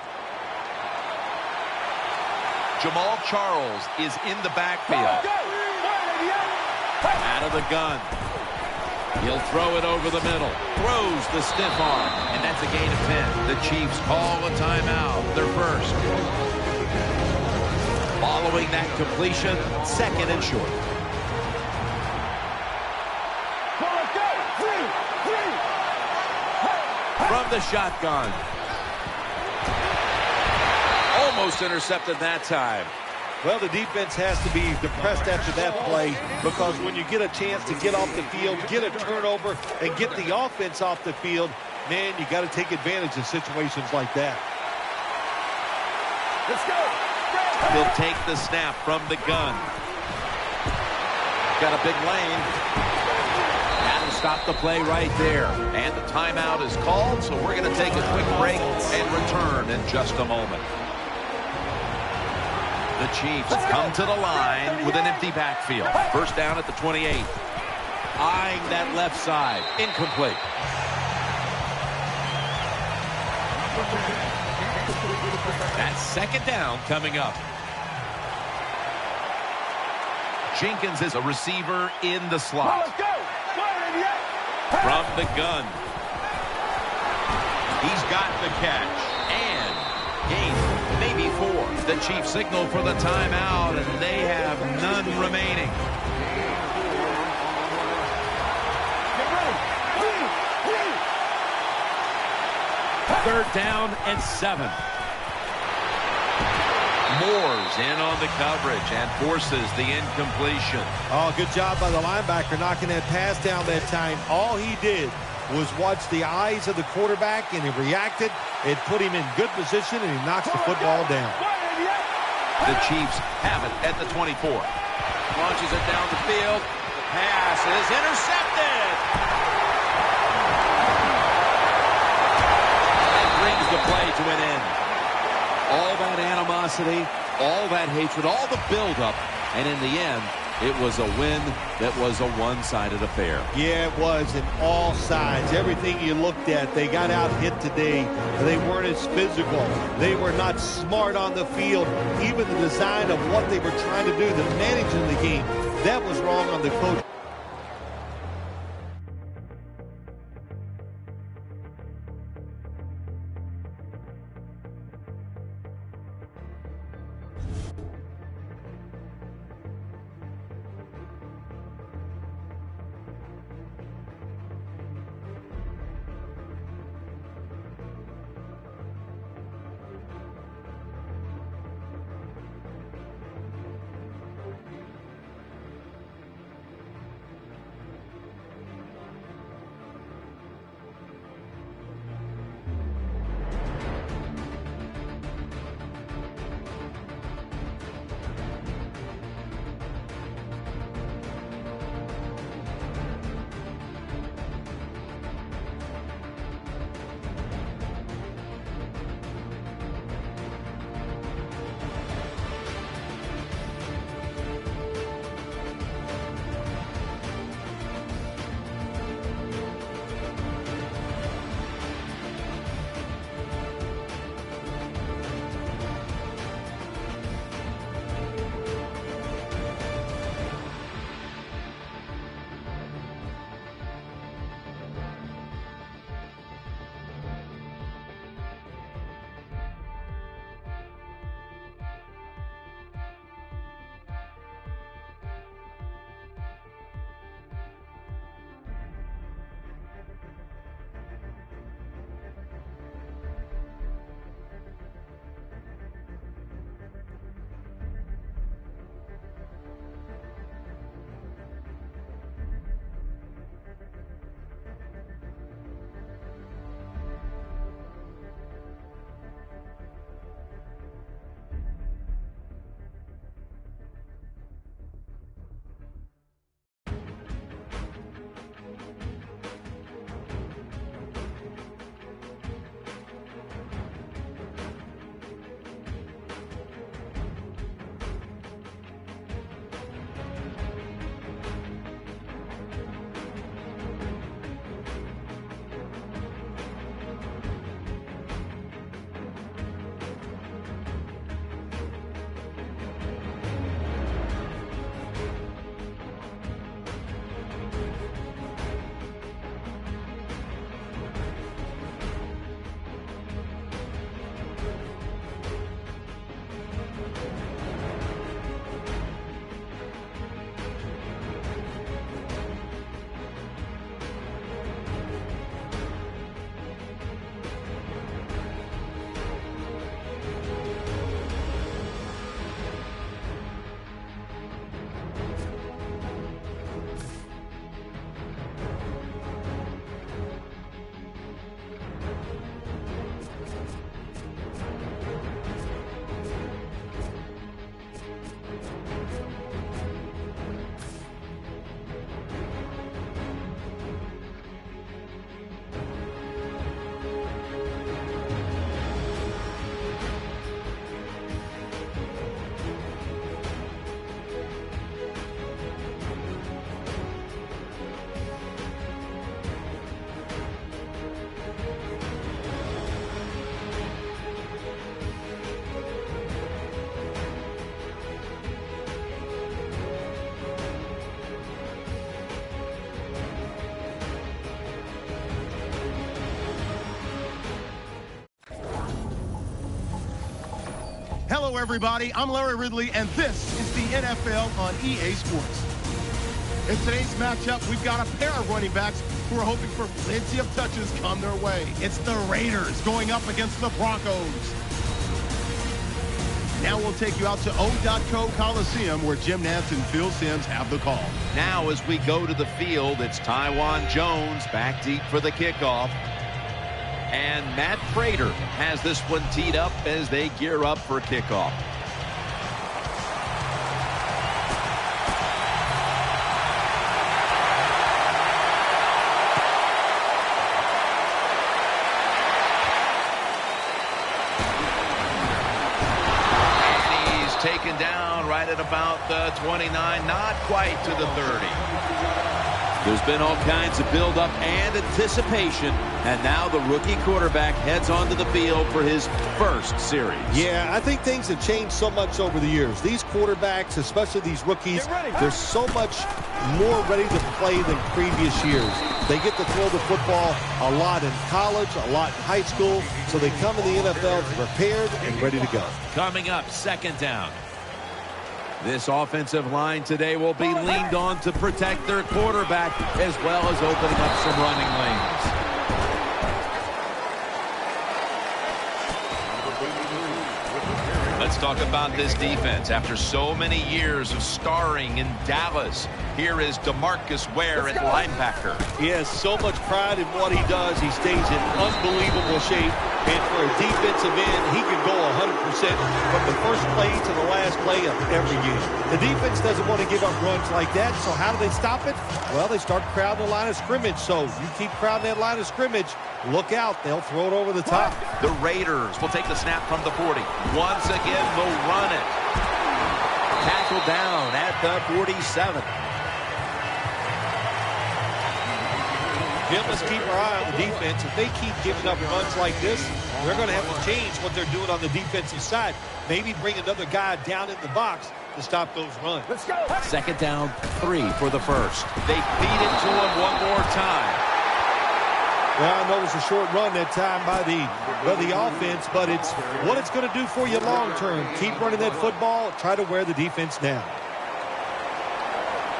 Jamal Charles is in the backfield. Out of the gun. He'll throw it over the middle. Throws the stiff arm. And that's a gain of 10. The Chiefs call a timeout. Their first. Following that completion, second and short. From the shotgun. Almost intercepted that time. Well, the defense has to be depressed after that play because when you get a chance to get off the field, get a turnover, and get the offense off the field, man, you got to take advantage of situations like that. Let's go. He'll take the snap from the gun. Got a big lane. That'll stop the play right there. And the timeout is called, so we're going to take a quick break and return in just a moment. The Chiefs come to the line with an empty backfield. First down at the 28. Eyeing that left side. Incomplete. That's second down coming up. Jenkins is a receiver in the slot. From the gun. He's got the catch. And gain maybe 4. The Chiefs signal for the timeout, and they have none remaining. Third down and 7. Moore's in on the coverage and forces the incompletion. Oh, good job by the linebacker knocking that pass down that time. All he did was watch the eyes of the quarterback, and he reacted. It put him in good position, and he knocks the football down. The Chiefs have it at the 24. Launches it down the field. The pass is intercepted. And brings the play to an end. All that animosity, all that hatred, all the buildup, and in the end, it was a win that was a one-sided affair. Yeah, it was in all sides. Everything you looked at, they got out hit today. They weren't as physical. They were not smart on the field. Even the design of what they were trying to do, the managing the game, that was wrong on the coach. Hello, everybody. I'm Larry Ridley, and this is the NFL on EA Sports. In today's matchup, we've got a pair of running backs who are hoping for plenty of touches come their way. It's the Raiders going up against the Broncos. Now we'll take you out to O.co Coliseum, where Jim Nantz and Phil Simms have the call. Now as we go to the field, it's Tywan Jones back deep for the kickoff. And Matt Prater has this one teed up as they gear up for kickoff. Taken down right at about the 29, not quite to the 30. There's been all kinds of build-up and anticipation, and now the rookie quarterback heads onto the field for his first series. Yeah, I think things have changed so much over the years. These quarterbacks, especially these rookies, they're so much more ready to play than previous years. They get to throw the football a lot in college, a lot in high school, so they come in the NFL prepared and ready to go. Coming up, second down. This offensive line today will be leaned on to protect their quarterback as well as opening up some running lanes. Let's talk about this defense. After so many years of starring in Dallas, here is DeMarcus Ware at linebacker. He has so much pride in what he does. He stays in unbelievable shape. And for a defensive end, he can go 100% from the first play to the last play of every game. The defense doesn't want to give up runs like that, so how do they stop it? Well, they start crowding the line of scrimmage. So you keep crowding that line of scrimmage, look out. They'll throw it over the top. The Raiders will take the snap from the 40. Once again, they'll run it. Tackled down at the 47. Jim, let's keep our eye on the defense. If they keep giving up runs like this, they're going to have to change what they're doing on the defensive side. Maybe bring another guy down in the box to stop those runs. Let's go. Second down, 3 for the first. They feed it to him one more time. Well, I know it was a short run that time by the offense, but it's what it's going to do for you long term. Keep running that football. Try to wear the defense down.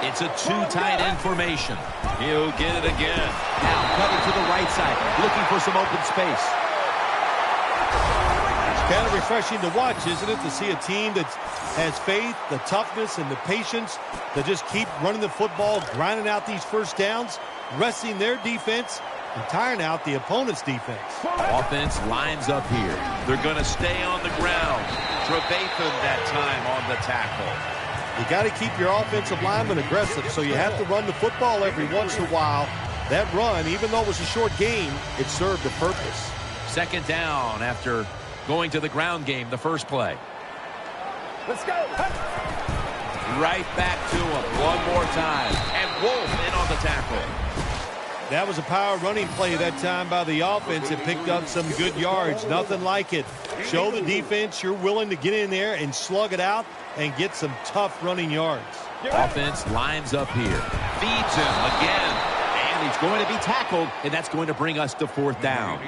It's a two-tight end formation. He'll get it again. Now covered to the right side, looking for some open space. It's kind of refreshing to watch, isn't it, to see a team that has faith, the toughness, and the patience to just keep running the football, grinding out these first downs, resting their defense, and tiring out the opponent's defense. Offense lines up here. They're going to stay on the ground. Trevathan that time on the tackle. You got to keep your offensive lineman aggressive, so you have to run the football every once in a while. That run, even though it was a short game, it served a purpose. Second down after going to the ground game the first play. Let's go. Right back to him one more time. And Wolf in on the tackle. That was a power running play that time by the offense. It picked up some good yards. Nothing like it. Show the defense you're willing to get in there and slug it out and get some tough running yards. Offense lines up here. Feeds him again. And he's going to be tackled, and that's going to bring us to fourth down.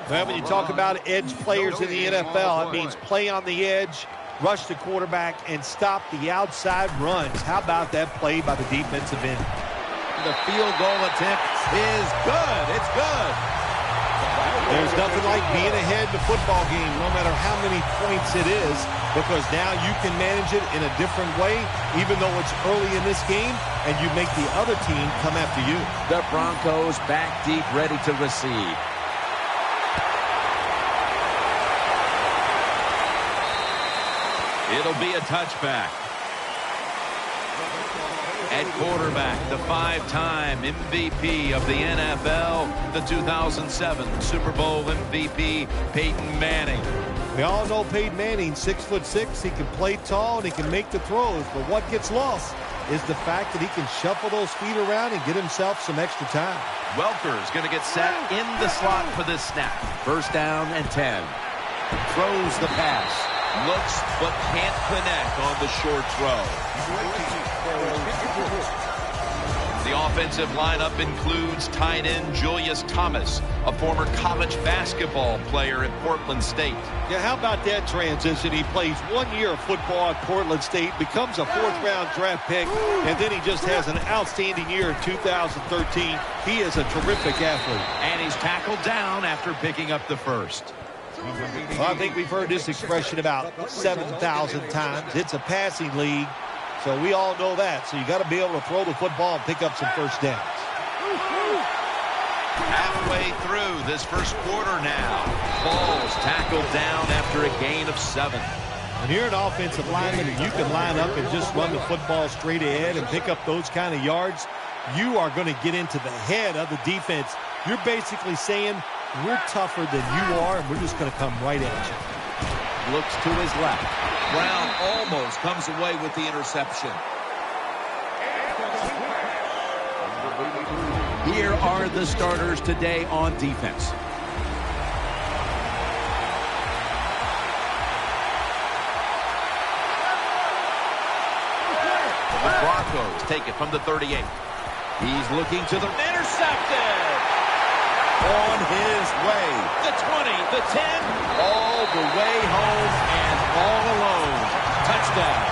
Well, when you talk about edge players in the NFL, it means play on the edge, rush the quarterback, and stop the outside runs. How about that play by the defensive end? The field goal attempt is good. It's good. There's nothing like being ahead in the football game, no matter how many points it is, because now you can manage it in a different way, even though it's early in this game, and you make the other team come after you. The Broncos back deep, ready to receive. It'll be a touchback. At quarterback, the 5-time MVP of the NFL, the 2007 Super Bowl MVP, Peyton Manning. We all know Peyton Manning, 6'6". He can play tall and he can make the throws, but what gets lost is the fact that he can shuffle those feet around and get himself some extra time. Welker's going to get set in the slot for this snap. First down and 10. Throws the pass. Looks but can't connect on the short throw. The offensive lineup includes tight end Julius Thomas, a former college basketball player at Portland State. Yeah, how about that transition? He plays 1 year of football at Portland State, becomes a fourth-round draft pick, and then he just has an outstanding year in 2013. He is a terrific athlete. And he's tackled down after picking up the first. Well, I think we've heard this expression about 7,000 times. It's a passing league, so we all know that. So you got to be able to throw the football and pick up some first downs. Halfway through this first quarter now. Ball's tackled down after a gain of 7. When you're an offensive lineman and you can line up and just run the football straight ahead and pick up those kind of yards, you are going to get into the head of the defense. You're basically saying, we're tougher than you are, and we're just going to come right at you. Looks to his left. Brown almost comes away with the interception. Here are the starters today on defense. The Broncos take it from the 38. He's looking to the intercepted. On his way. The 20, the 10, all the way home and all alone. Touchdown.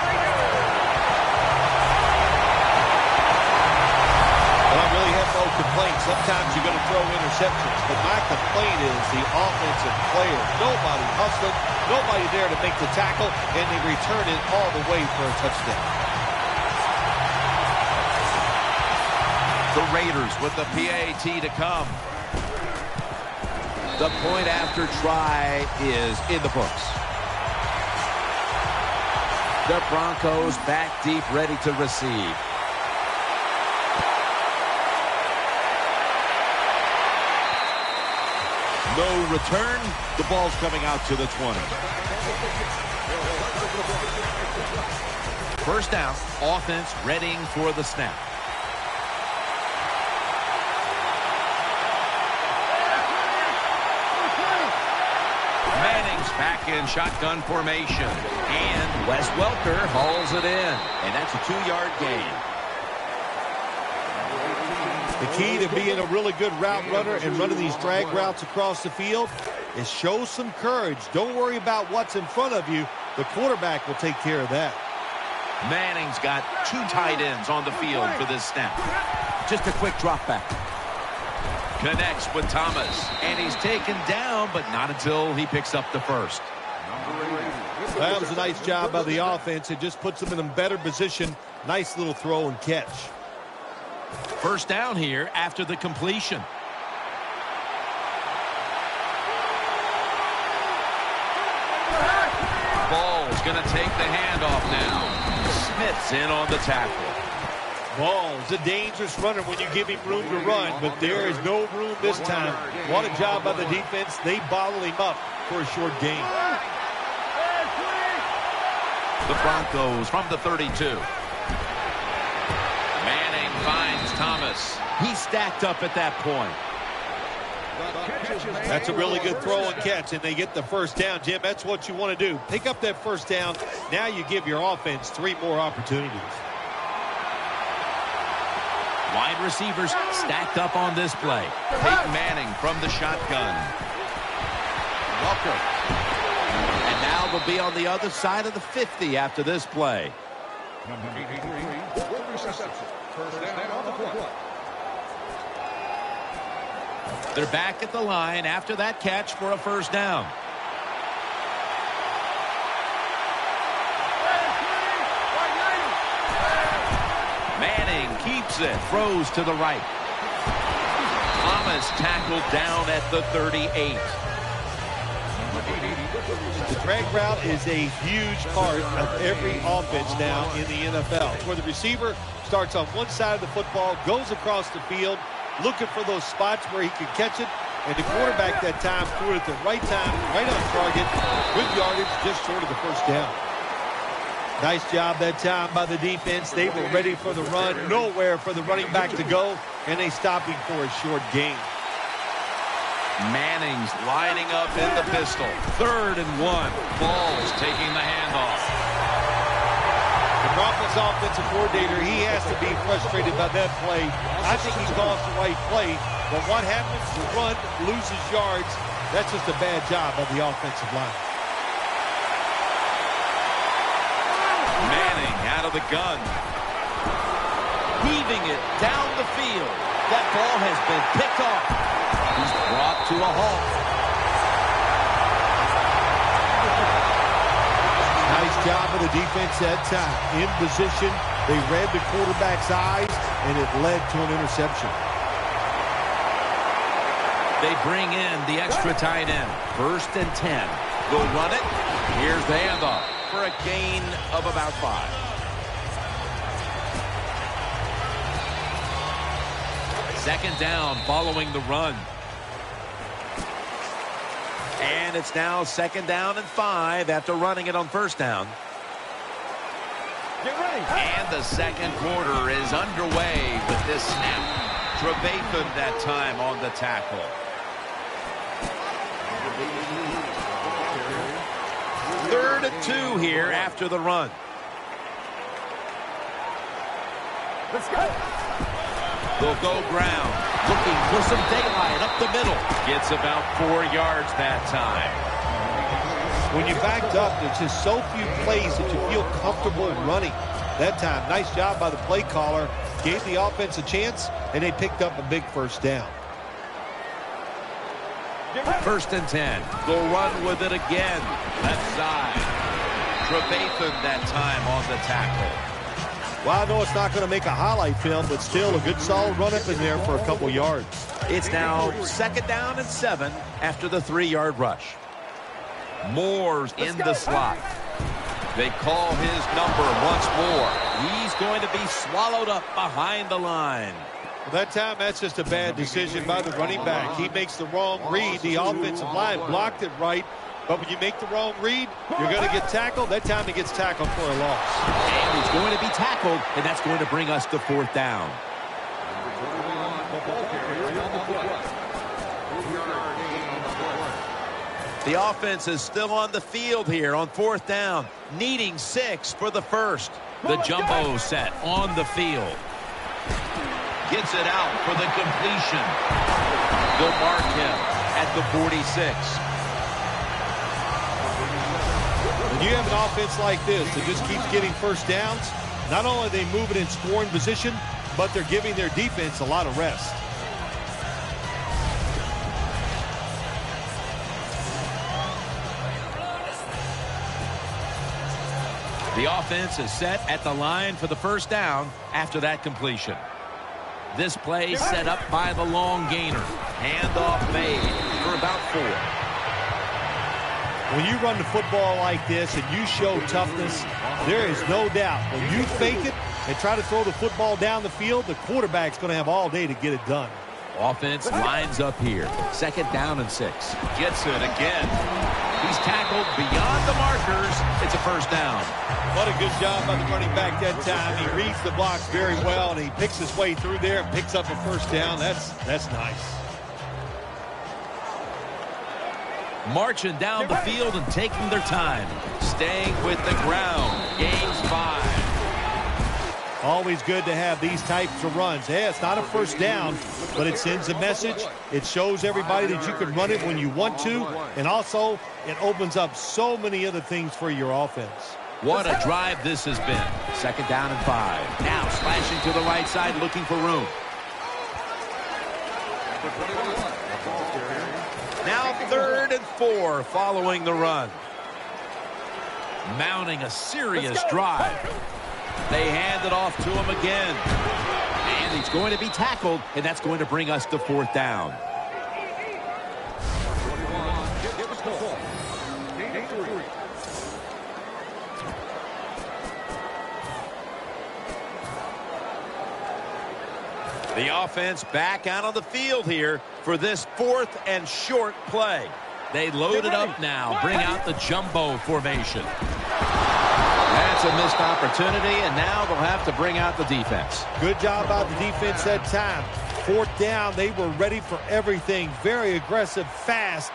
Well, I really have no complaints. Sometimes you're going to throw interceptions, but my complaint is the offensive player. Nobody hustling, nobody there to make the tackle, and they return it all the way for a touchdown. The Raiders with the PAT to come. The point after try is in the books. The Broncos back deep, ready to receive. No return. The ball's coming out to the 20. First down. Offense readying for the snap. Manning's back in shotgun formation. And Wes Welker hauls it in. And that's a 2-yard gain. The key to being a really good route runner and running these drag routes across the field is show some courage. Don't worry about what's in front of you. The quarterback will take care of that. Manning's got 2 tight ends on the field for this snap. Just a quick drop back. Connects with Thomas. And he's taken down, but not until he picks up the first. That was a nice job by the offense. It just puts them in a better position. Nice little throw and catch. First down here after the completion. Ball's going to take the handoff now. Smith's in on the tackle. Ball's a dangerous runner when you give him room to run, but there is no room this time. What a job by the defense. They bottle him up for a short gain. The Broncos from the 32. Manning finds Thomas. He stacked up at that point. That's a really good throw and catch, and they get the first down, Jim. That's what you want to do. Pick up that first down. Now you give your offense 3 more opportunities. Wide receivers stacked up on this play. Peyton Manning from the shotgun. Welker. And now they'll be on the other side of the 50 after this play. They're back at the line after that catch for a first down. Manning keeps it, throws to the right. Thomas tackled down at the 38. The drag route is a huge part of every offense now in the NFL. It's where the receiver starts on one side of the football, goes across the field, looking for those spots where he can catch it, and the quarterback that time threw it at the right time, right on target, good yardage, just short of the first down. Nice job that time by the defense. They were ready for the run, nowhere for the running back to go, and they stopped him for a short gain. Manning's lining up in the pistol. 3rd and 1. Ball's taking the handoff. The Broncos offensive coordinator, he has to be frustrated by that play. I think he calls the right play, but what happens? The run loses yards. That's just a bad job of the offensive line. Manning out of the gun. Heaving it down the field. That ball has been picked off. He's brought to a halt. Nice job of the defense that time. In position, they read the quarterback's eyes, and it led to an interception. They bring in the extra tight end. 1st and 10. They'll run it. Here's the handoff for a gain of about 5. Second down following the run. And it's now 2nd down and 5 after running it on 1st down. Get ready. And the second quarter is underway with this snap. Trevathan that time on the tackle. Third and 2 here after the run. Let's go. They'll go ground. Looking for some daylight up the middle. Gets about 4 yards that time. When you backed up, there's just so few plays that you feel comfortable running. That time, nice job by the play caller. Gave the offense a chance, and they picked up a big 1st down. 1st and 10. They'll run with it again. Left side. Trevathan that time on the tackle. Well, I know it's not going to make a highlight film, but still a good solid run up in there for a couple yards. It's now 2nd down and 7 after the 3-yard rush. Moore's in the slot. They call his number once more. He's going to be swallowed up behind the line. Well, that time, that's just a bad decision by the running back. He makes the wrong read. The offensive line blocked it right. But when you make the wrong read, you're going to get tackled. That time he gets tackled for a loss. And he's going to be tackled, and that's going to bring us to 4th down. The offense is still on the field here on 4th down, needing 6 for the 1st. The jumbo set on the field. Gets it out for the completion. They'll mark him at the 46. When you have an offense like this that just keeps getting 1st downs, not only are they moving in scoring position, but they're giving their defense a lot of rest. The offense is set at the line for the 1st down after that completion. This play set up by the long gainer. Handoff made for about 4. When you run the football like this and you show toughness, there is no doubt when you fake it and try to throw the football down the field, the quarterback's going to have all day to get it done. Offense lines up here. 2nd down and 6. Gets it again. He's tackled beyond the markers. It's a 1st down. What a good job by the running back that time. He reads the blocks very well, and he picks his way through there and picks up a 1st down. That's nice. Marching down the field and taking their time. Staying with the ground. Gains 5. Always good to have these types of runs. Yeah, it's not a 1st down, but it sends a message. It shows everybody that you can run it when you want to, and also it opens up so many other things for your offense. What a drive this has been. 2nd down and 5. Now slashing to the right side, looking for room. Now 3rd and 4 following the run. Mounting a serious drive. They hand it off to him again. And he's going to be tackled, and that's going to bring us to 4th down. The offense back out on the field here for this 4th and short play. They load it up now, bring out the jumbo formation. That's a missed opportunity, and now they'll have to bring out the defense. Good job by the defense that time. 4th down, they were ready for everything. Very aggressive, fast,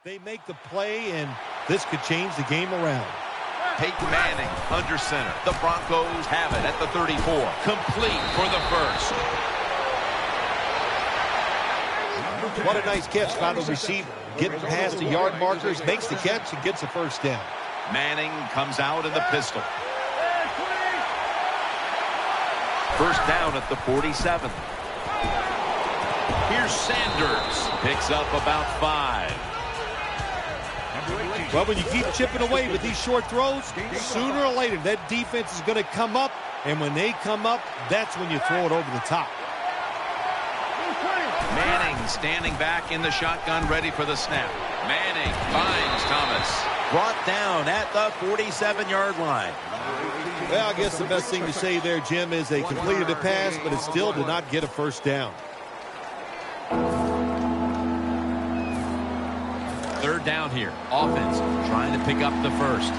They make the play, and this could change the game around. Peyton Manning under center. The Broncos have it at the 34. Complete for the first. What a nice catch by the receiver. Getting past the yard markers, makes the catch, and gets a first down. Manning comes out in the pistol. First down at the 47. Here's Sanders. Picks up about 5. Well, when you keep chipping away with these short throws, sooner or later that defense is going to come up, and when they come up, that's when you throw it over the top. Manning standing back in the shotgun, ready for the snap. Manning finds Thomas. Brought down at the 47-yard line. Well, I guess the best thing to say there, Jim, is they completed a pass, but it still did not get a first down. Third down here. Offense trying to pick up the first.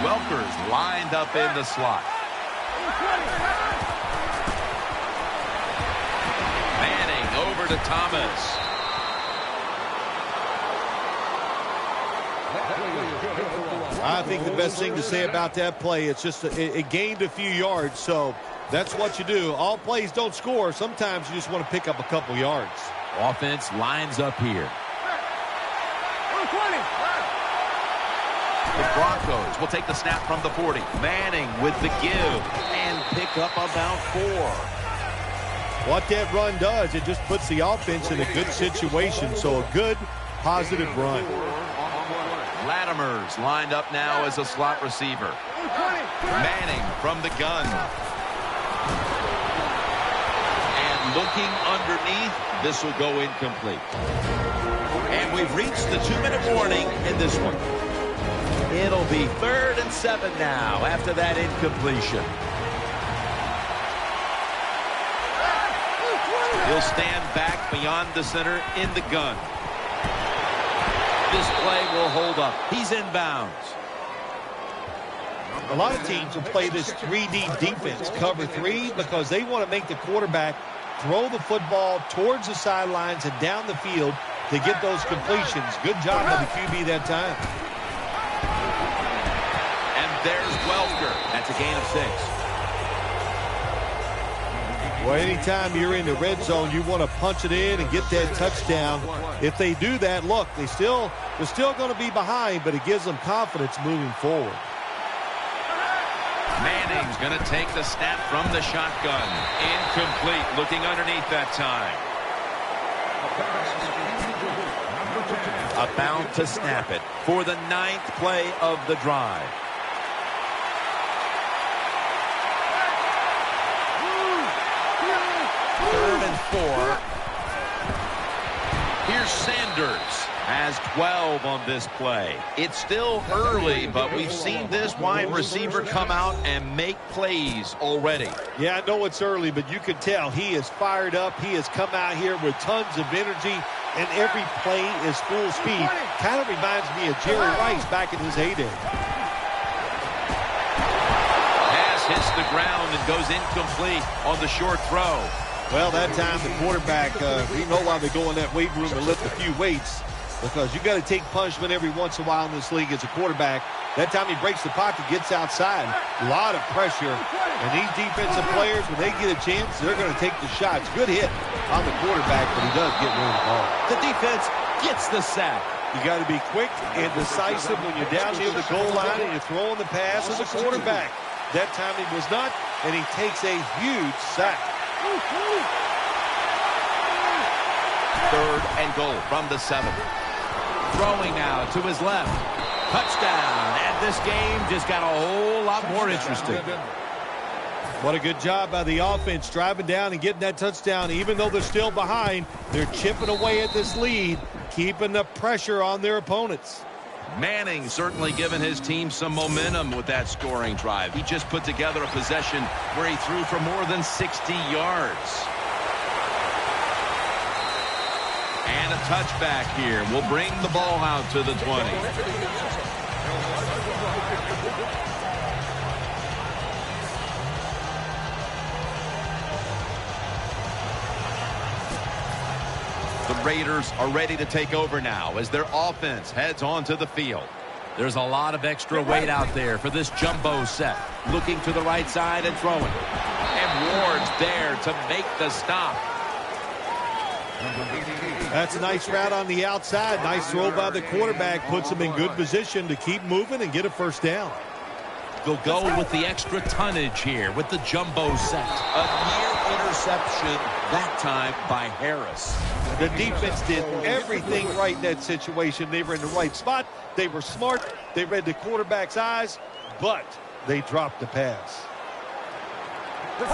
Welker's lined up in the slot. Manning over to Thomas. I think the best thing to say about that play, it's just it gained a few yards, so that's what you do. All plays don't score. Sometimes you just want to pick up a couple yards. Offense lines up here. The Broncos will take the snap from the 40. Manning with the give and pick up about 4. What that run does, it just puts the offense in a good situation, so a good, positive run. Latimer's lined up now as a slot receiver. Manning from the gun. And looking underneath, this will go incomplete. And we've reached the 2-minute warning in this one. It'll be 3rd and 7 now after that incompletion. He'll stand back beyond the center in the gun. This play will hold up. He's inbounds. A lot of teams will play this 3D defense, cover 3, because they want to make the quarterback throw the football towards the sidelines and down the field to get those completions. Good job by the QB that time. And there's Welker. That's a gain of 6. Well, anytime you're in the red zone, you want to punch it in and get that touchdown. If they do that, look, they're still going to be behind, but it gives them confidence moving forward. Manning's going to take the snap from the shotgun. Incomplete, looking underneath that time. About to snap it for the 9th play of the drive. Third and 4. Here's Sanders. Has 12 on this play. It's still early, but we've seen this wide receiver come out and make plays already. Yeah, I know it's early, but you can tell he is fired up. He has come out here with tons of energy, and every play is full speed. Kind of reminds me of Jerry Rice back in his heyday. Pass hits the ground and goes incomplete on the short throw. Well, that time the quarterback, you know why they go in that weight room and lift a few weights, because you got to take punishment every once in a while in this league as a quarterback. That time he breaks the pocket, gets outside. A lot of pressure. And these defensive players, when they get a chance, they're going to take the shots. Good hit on the quarterback, but he does get rid of the ball. The defense gets the sack. You got to be quick and decisive when you're down near the goal line and you're throwing the pass as a quarterback. That time he was not, and he takes a huge sack. 3rd and goal from the 7. Throwing now to his left. Touchdown. And this game just got a whole lot more interesting. What a good job by the offense driving down and getting that touchdown. Even though they're still behind, they're chipping away at this lead, keeping the pressure on their opponents. Manning certainly giving his team some momentum with that scoring drive. He just put together a possession where he threw for more than 60 yards. And a touchback here will bring the ball out to the 20. The Raiders are ready to take over now as their offense heads onto the field. There's a lot of extra weight out there for this jumbo set. Looking to the right side and throwing. And Ward's there to make the stop. That's a nice route on the outside. Nice throw by the quarterback. Puts him in good position to keep moving and get a first down. They'll go with the extra tonnage here with the jumbo set. A near interception, that time by Harris. The defense did everything right in that situation. They were in the right spot. They were smart. They read the quarterback's eyes, but they dropped the pass.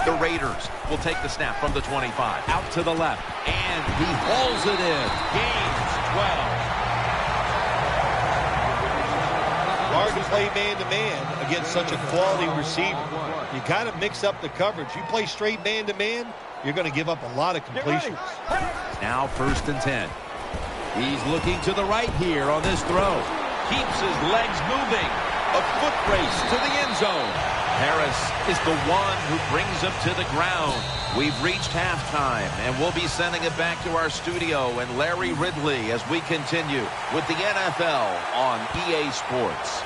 The Raiders will take the snap from the 25. Out to the left, and he hauls it in. Gains 12. Hard to play man-to-man against such a quality receiver. You got to mix up the coverage. You play straight man-to-man, you're going to give up a lot of completions. Now 1st and 10. He's looking to the right here on this throw. Keeps his legs moving. A foot race to the end zone. Harris is the one who brings him to the ground. We've reached halftime, and we'll be sending it back to our studio and Larry Ridley as we continue with the NFL on EA Sports.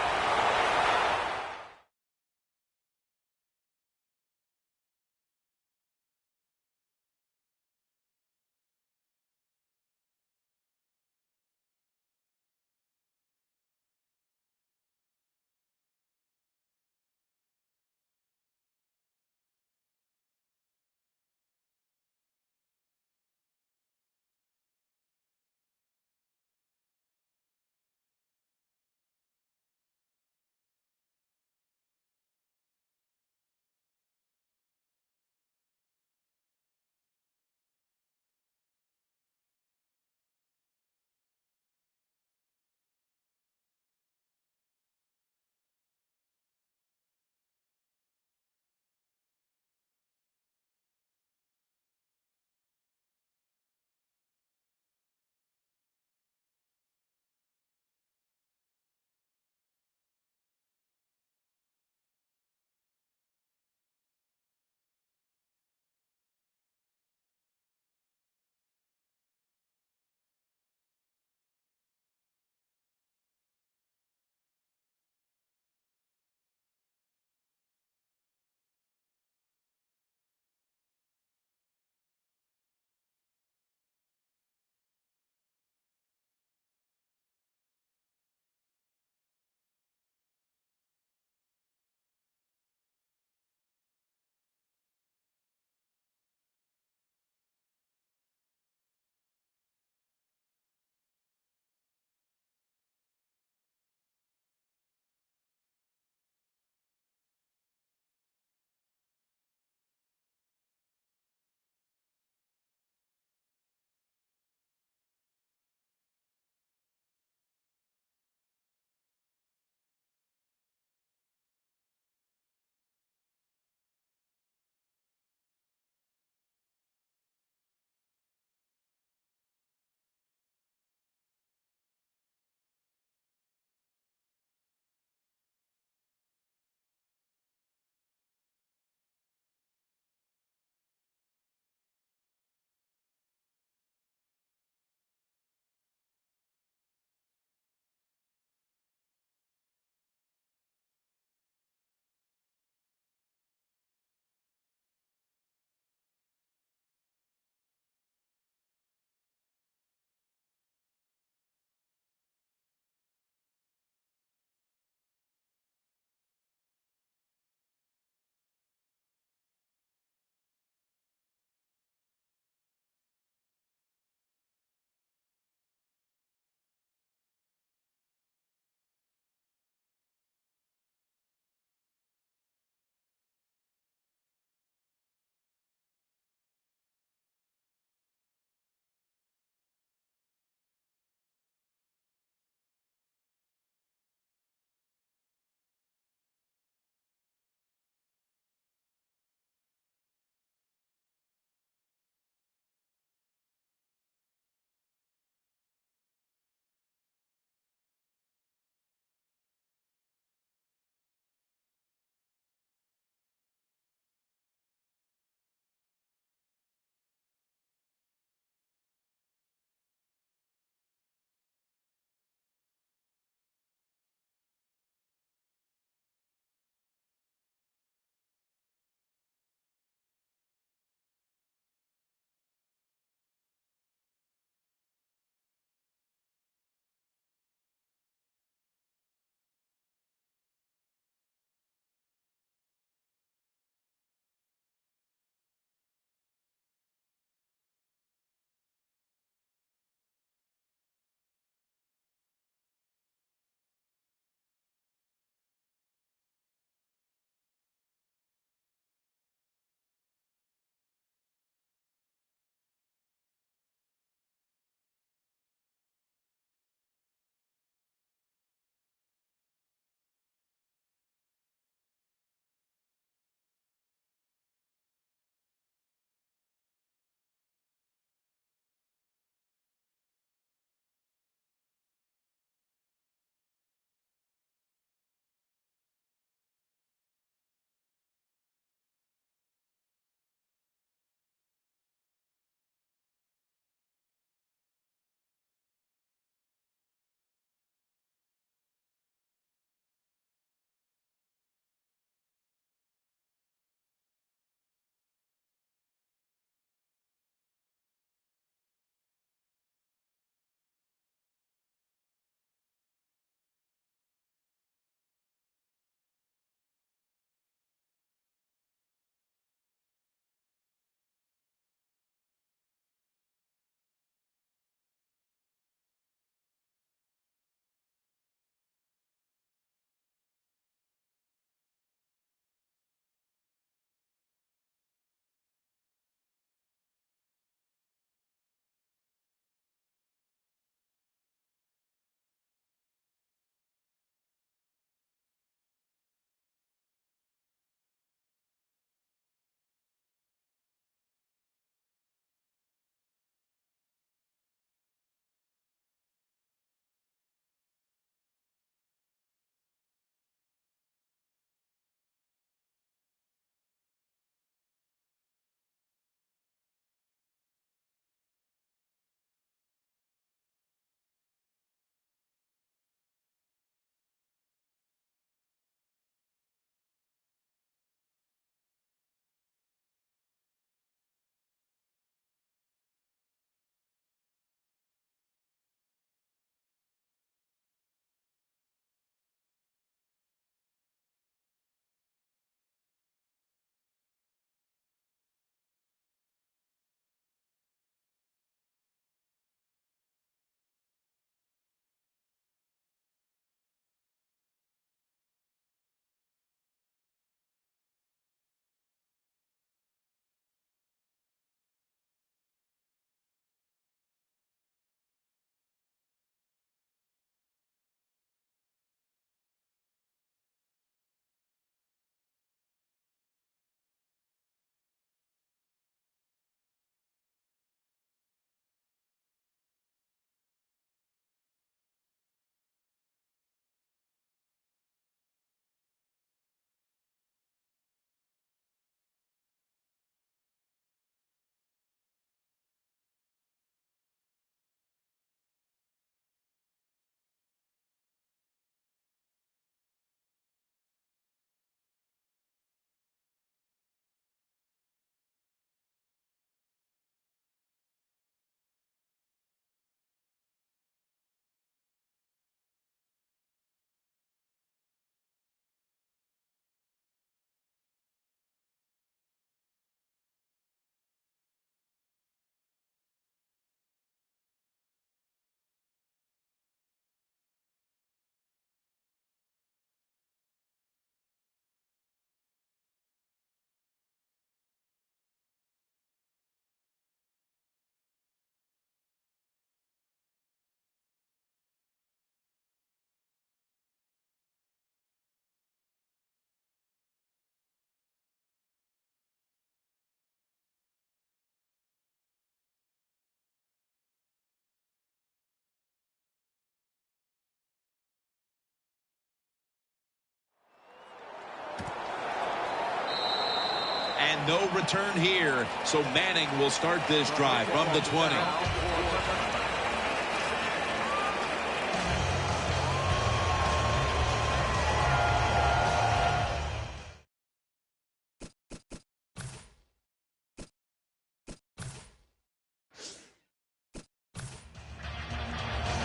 And no return here, so Manning will start this drive from the 20.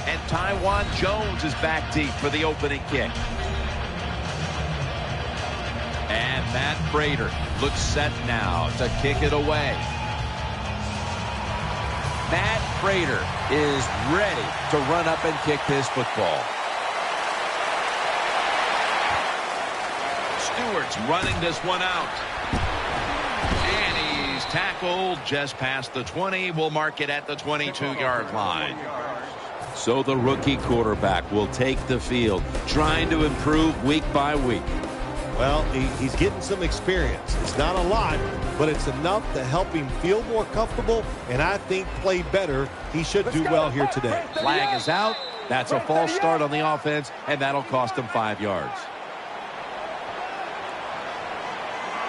And Taiwan Jones is back deep for the opening kick. And Matt Prater looks set now to kick it away. Matt Prater is ready to run up and kick this football. Stewart's running this one out. And he's tackled just past the 20. We'll mark it at the 22-yard line. So the rookie quarterback will take the field, trying to improve week by week. Well, he's getting some experience. It's not a lot, but it's enough to help him feel more comfortable and I think play better. He should do well here today. Flag is out. That's a false start on the offense, and that'll cost him 5 yards.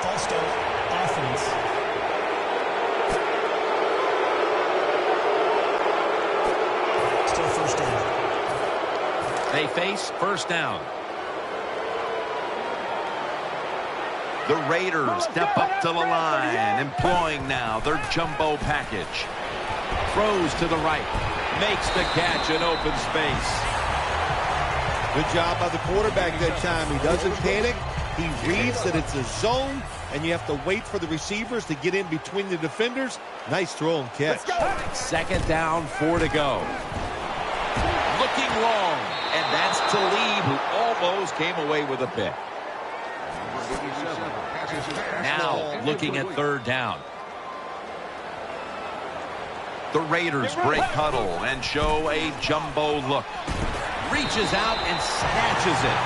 False start, offense. Still first down. They face first down. The Raiders step up to the line, employing now their jumbo package. Throws to the right, makes the catch in open space. Good job by the quarterback that time. He doesn't panic. He reads that it's a zone, and you have to wait for the receivers to get in between the defenders. Nice throw and catch. Second down, 4 to go. Looking long, and that's Talib, who almost came away with a pick. Now looking at third down. The Raiders break huddle and show a jumbo look. Reaches out and snatches it.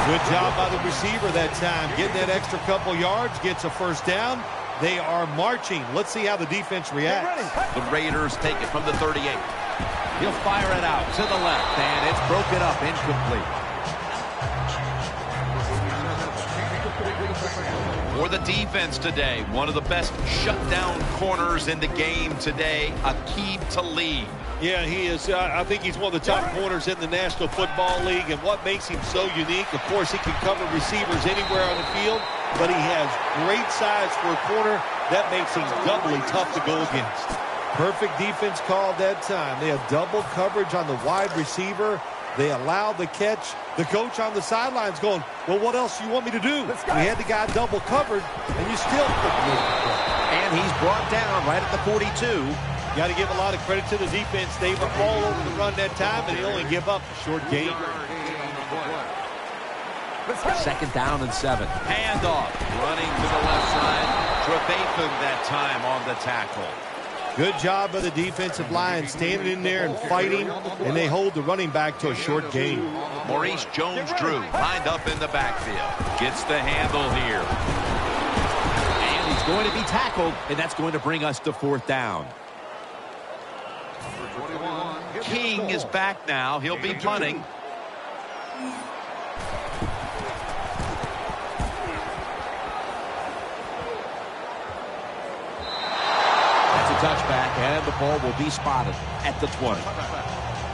Good job by the receiver that time. Getting that extra couple yards, gets a first down. They are marching. Let's see how the defense reacts. The Raiders take it from the 38. He'll fire it out to the left, and it's broken up, incomplete. For the defense today, one of the best shutdown corners in the game today, Aqib Talib. Yeah, he is. I think he's one of the top corners in the National Football League. And what makes him so unique, of course, he can cover receivers anywhere on the field, but he has great size for a corner. That makes him doubly tough to go against. Perfect defense call that time. They have double coverage on the wide receiver. They allowed the catch. The coach on the sidelines going, well, what else do you want me to do? We had the guy double covered, and you still couldn't make the play. And he's brought down right at the 42. Got to give a lot of credit to the defense. They were all over the run that time, and they only give up a short gain. Second down and 7. Handoff. Running to the left side. Trevathan that time on the tackle. Good job by the defensive line, standing in there and fighting, and they hold the running back to a short gain. Maurice Jones-Drew lined up in the backfield. Gets the handle here. And he's going to be tackled, and that's going to bring us to fourth down. King is back now. He'll be punting. Touchback, and the ball will be spotted at the 20.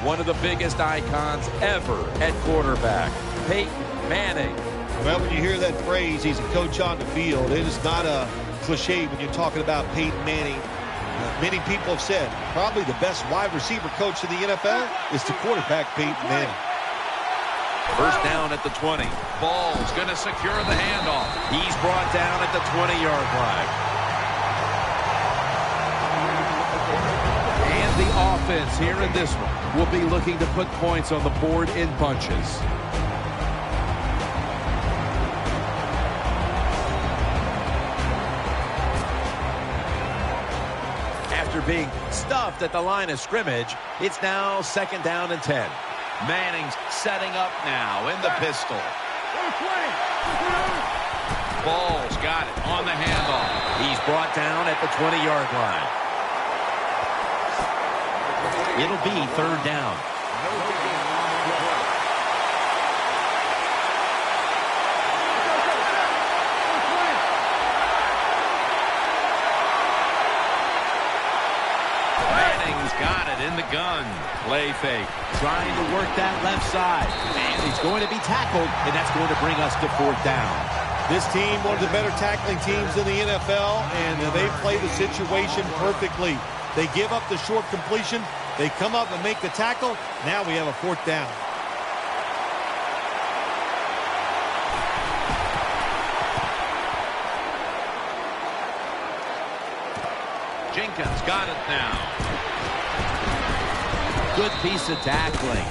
One of the biggest icons ever at quarterback, Peyton Manning. Well, when you hear that phrase, he's a coach on the field, it is not a cliche when you're talking about Peyton Manning. Many people have said probably the best wide receiver coach in the NFL is the quarterback, Peyton Manning. First down at the 20. Ball's going to secure the handoff. He's brought down at the 20-yard line. The offense here in this one will be looking to put points on the board in bunches. After being stuffed at the line of scrimmage, it's now second down and 10. Manning's setting up now in the pistol. Ball's got it on the handoff. He's brought down at the 20-yard line. It'll be third down. got it in the gun. Play fake. Trying to work that left side. And he's going to be tackled, and that's going to bring us to 4th down. This team, one of the better tackling teams in the NFL, and they play the situation perfectly. They give up the short completion. They come up and make the tackle. Now we have a 4th down. Jenkins got it now. Good piece of tackling.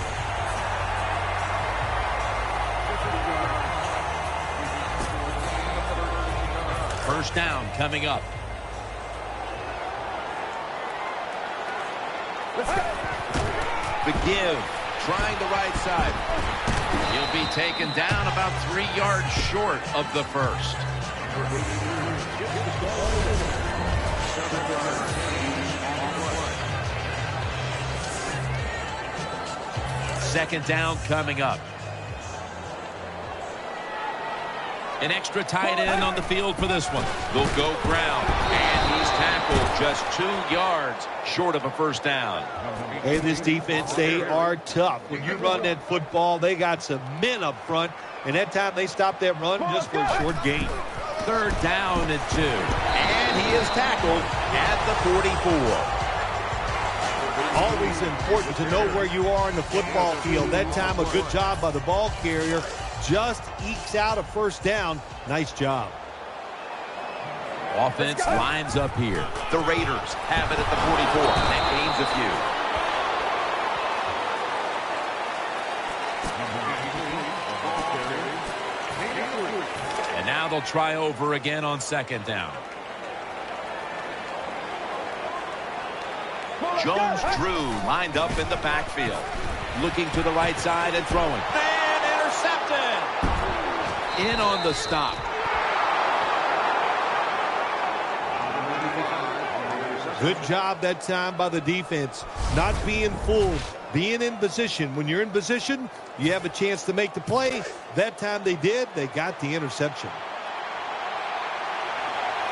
First down coming up. The give, trying the right side. He'll be taken down about 3 yards short of the first. Second down coming up. An extra tight end on the field for this one. They'll go ground, and he's tackled just 2 yards short of a first down. Hey, this defense, they are tough. When you run that football, they got some men up front, and that time they stopped that run just for a short gain. Third down and 2, and he is tackled at the 44. Always important to know where you are in the football field. That time, a good job by the ball carrier. Just ekes out a first down. Nice job. Offense lines up here. The Raiders have it at the 44. That gains a few. And now they'll try over again on second down. Jones-Drew lined up in the backfield. Looking to the right side and throwing. And intercepted. In on the stop. Good job that time by the defense. Not being fooled. Being in position. When you're in position, you have a chance to make the play. That time they did. They got the interception.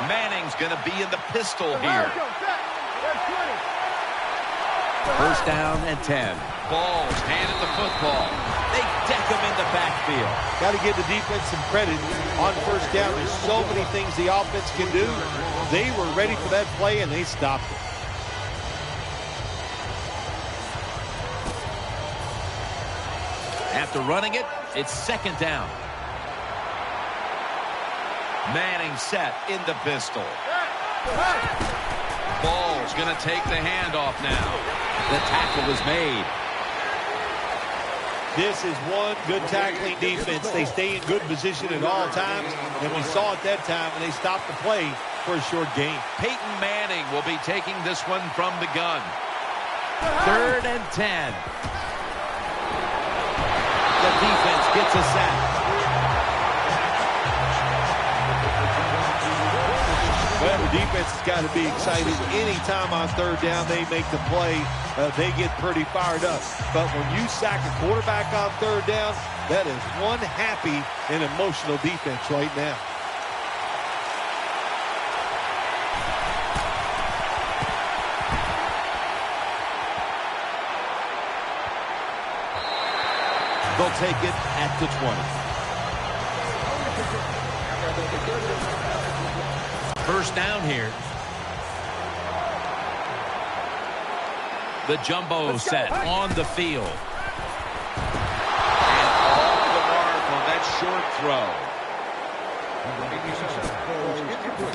Manning's going to be in the pistol here. First down and 10. Balls handed the football. They deck him in the backfield. Got to give the defense some credit on first down. There's so many things the offense can do. They were ready for that play, and they stopped it. After running it, it's second down. Manning set in the pistol. Ball's going to take the handoff now. The tackle is made. This is one good tackling defense. They stay in good position at all times, and we saw it that time, and they stopped the play for a short gain. Peyton Manning will be taking this one from the gun. Third and 10. The defense gets a sack. Well, the defense has got to be excited. Anytime on third down they make the play, they get pretty fired up. But when you sack a quarterback on third down, that is one happy and emotional defense right now. They'll take it at the 20. First down here. The jumbo set on the field. And off the mark on that short throw.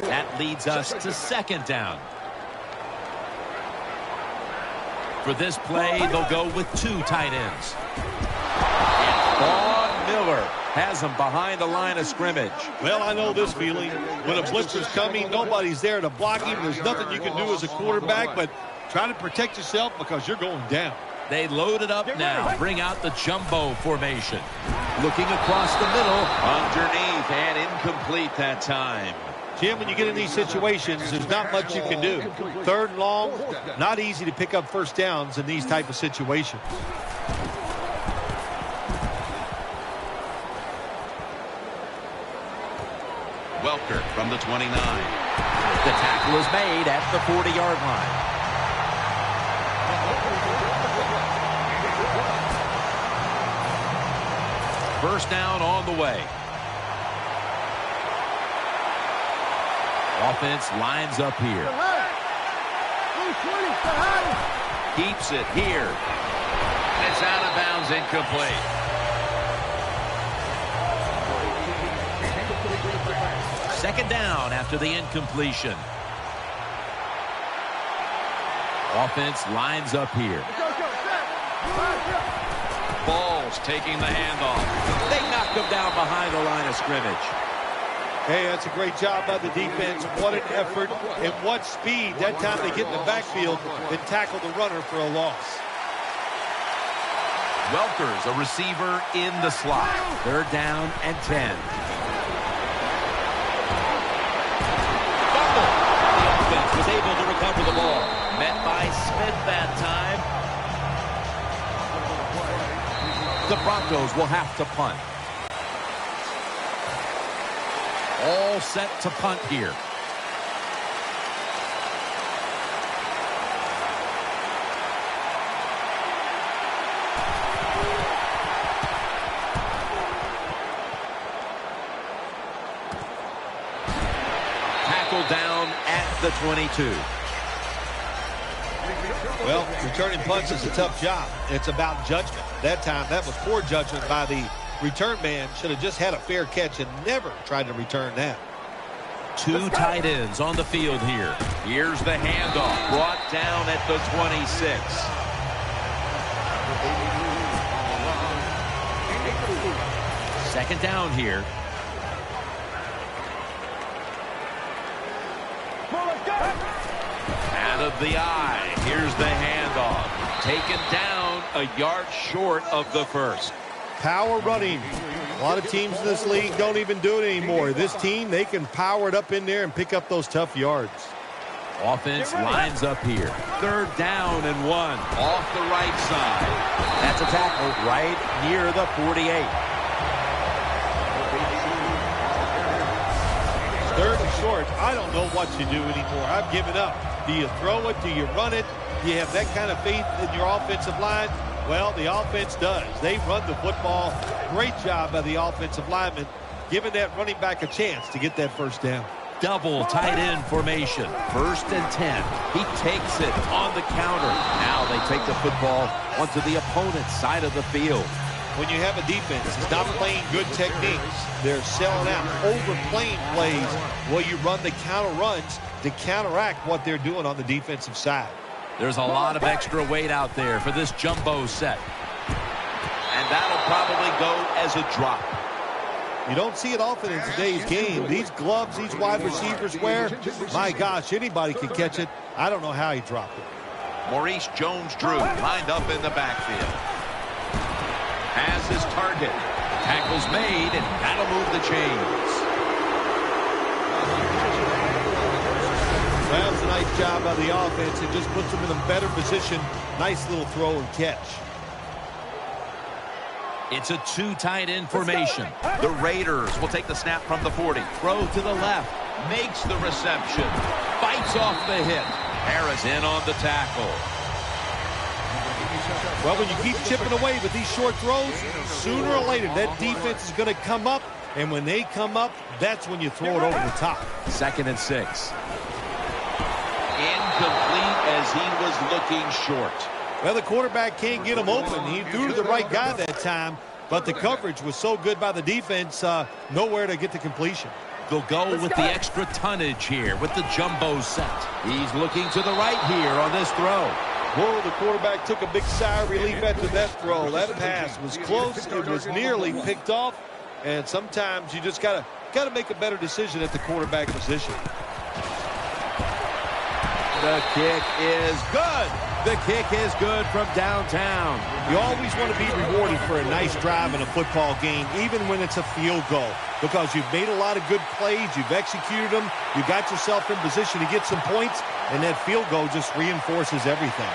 That leads us to second down. For this play, they'll go with 2 tight ends. And Vaughn Miller has him behind the line of scrimmage. Well, I know this feeling. When a blitzer's coming, nobody's there to block him. There's nothing you can do as a quarterback, but try to protect yourself because you're going down. They load it up now. Bring out the jumbo formation. Looking across the middle. Underneath and incomplete that time. Jim, when you get in these situations, there's not much you can do. Third and long, not easy to pick up first downs in these type of situations. Welker from the 29. The tackle is made at the 40-yard line. First down on the way. Offense lines up here. Keeps it here. And it's out of bounds, incomplete. Second down after the incompletion. Offense lines up here. Balls taking the handoff. They knock him down behind the line of scrimmage. Hey, that's a great job by the defense. What an effort and what speed. That time they get in the backfield and tackle the runner for a loss. Welker's a receiver in the slot. Third down and 10. Fumble. The offense was able to recover the ball. Met by Smith that time. The Broncos will have to punt. All set to punt here. Tackled down at the 22. Well, returning punts is a tough job. It's about judgment. That time, that was poor judgment by the return man. Should have just had a fair catch and never tried to return that. Two tight ends on the field here. Here's the handoff. Brought down at the 26. Second down here. Out of the eye. Here's the handoff. Taken down a yard short of the first. Power running. A lot of teams in this league don't even do it anymore. This team, they can power it up in there and pick up those tough yards. Offense lines up here. Third down and 1 off the right side. That's a tackle right near the 48. Third and short. I don't know what you do anymore. I've given up. Do you throw it? Do you run it? Do you have that kind of faith in your offensive line? Well, the offense does. They run the football. Great job by the offensive lineman, giving that running back a chance to get that first down. Double tight end formation. First and 10. He takes it on the counter. Now they take the football onto the opponent's side of the field. When you have a defense that's not playing good techniques, they're selling out, overplaying plays. Well, you run the counter runs to counteract what they're doing on the defensive side. There's a lot of extra weight out there for this jumbo set. And that'll probably go as a drop. You don't see it often in today's game. These gloves these wide receivers wear, my gosh, anybody can catch it. I don't know how he dropped it. Maurice Jones-Drew lined up in the backfield. Has his target. Tackle's made, and that'll move the chains. Well, it's a nice job by the offense. It just puts them in a better position. Nice little throw and catch. It's a two tight end formation. The Raiders will take the snap from the 40. Throw to the left. Makes the reception. Fights off the hit. Harris in on the tackle. Well, when you keep chipping away with these short throws, sooner or later that defense is going to come up. And when they come up, that's when you throw it over the top. Second and 6. Incomplete as he was looking short. Well, the quarterback can't get him open. He threw to the right guy that time, but the coverage was so good by the defense, nowhere to get the completion. They'll go with the extra tonnage here with the jumbo set. He's looking to the right here on this throw. Whoa, the quarterback took a big sigh of relief after that throw. That pass was close. It was nearly picked off, and sometimes you just gotta make a better decision at the quarterback position. The kick is good. The kick is good from downtown. You always want to be rewarded for a nice drive in a football game, even when it's a field goal, because you've made a lot of good plays, you've executed them, you got yourself in position to get some points, and that field goal just reinforces everything.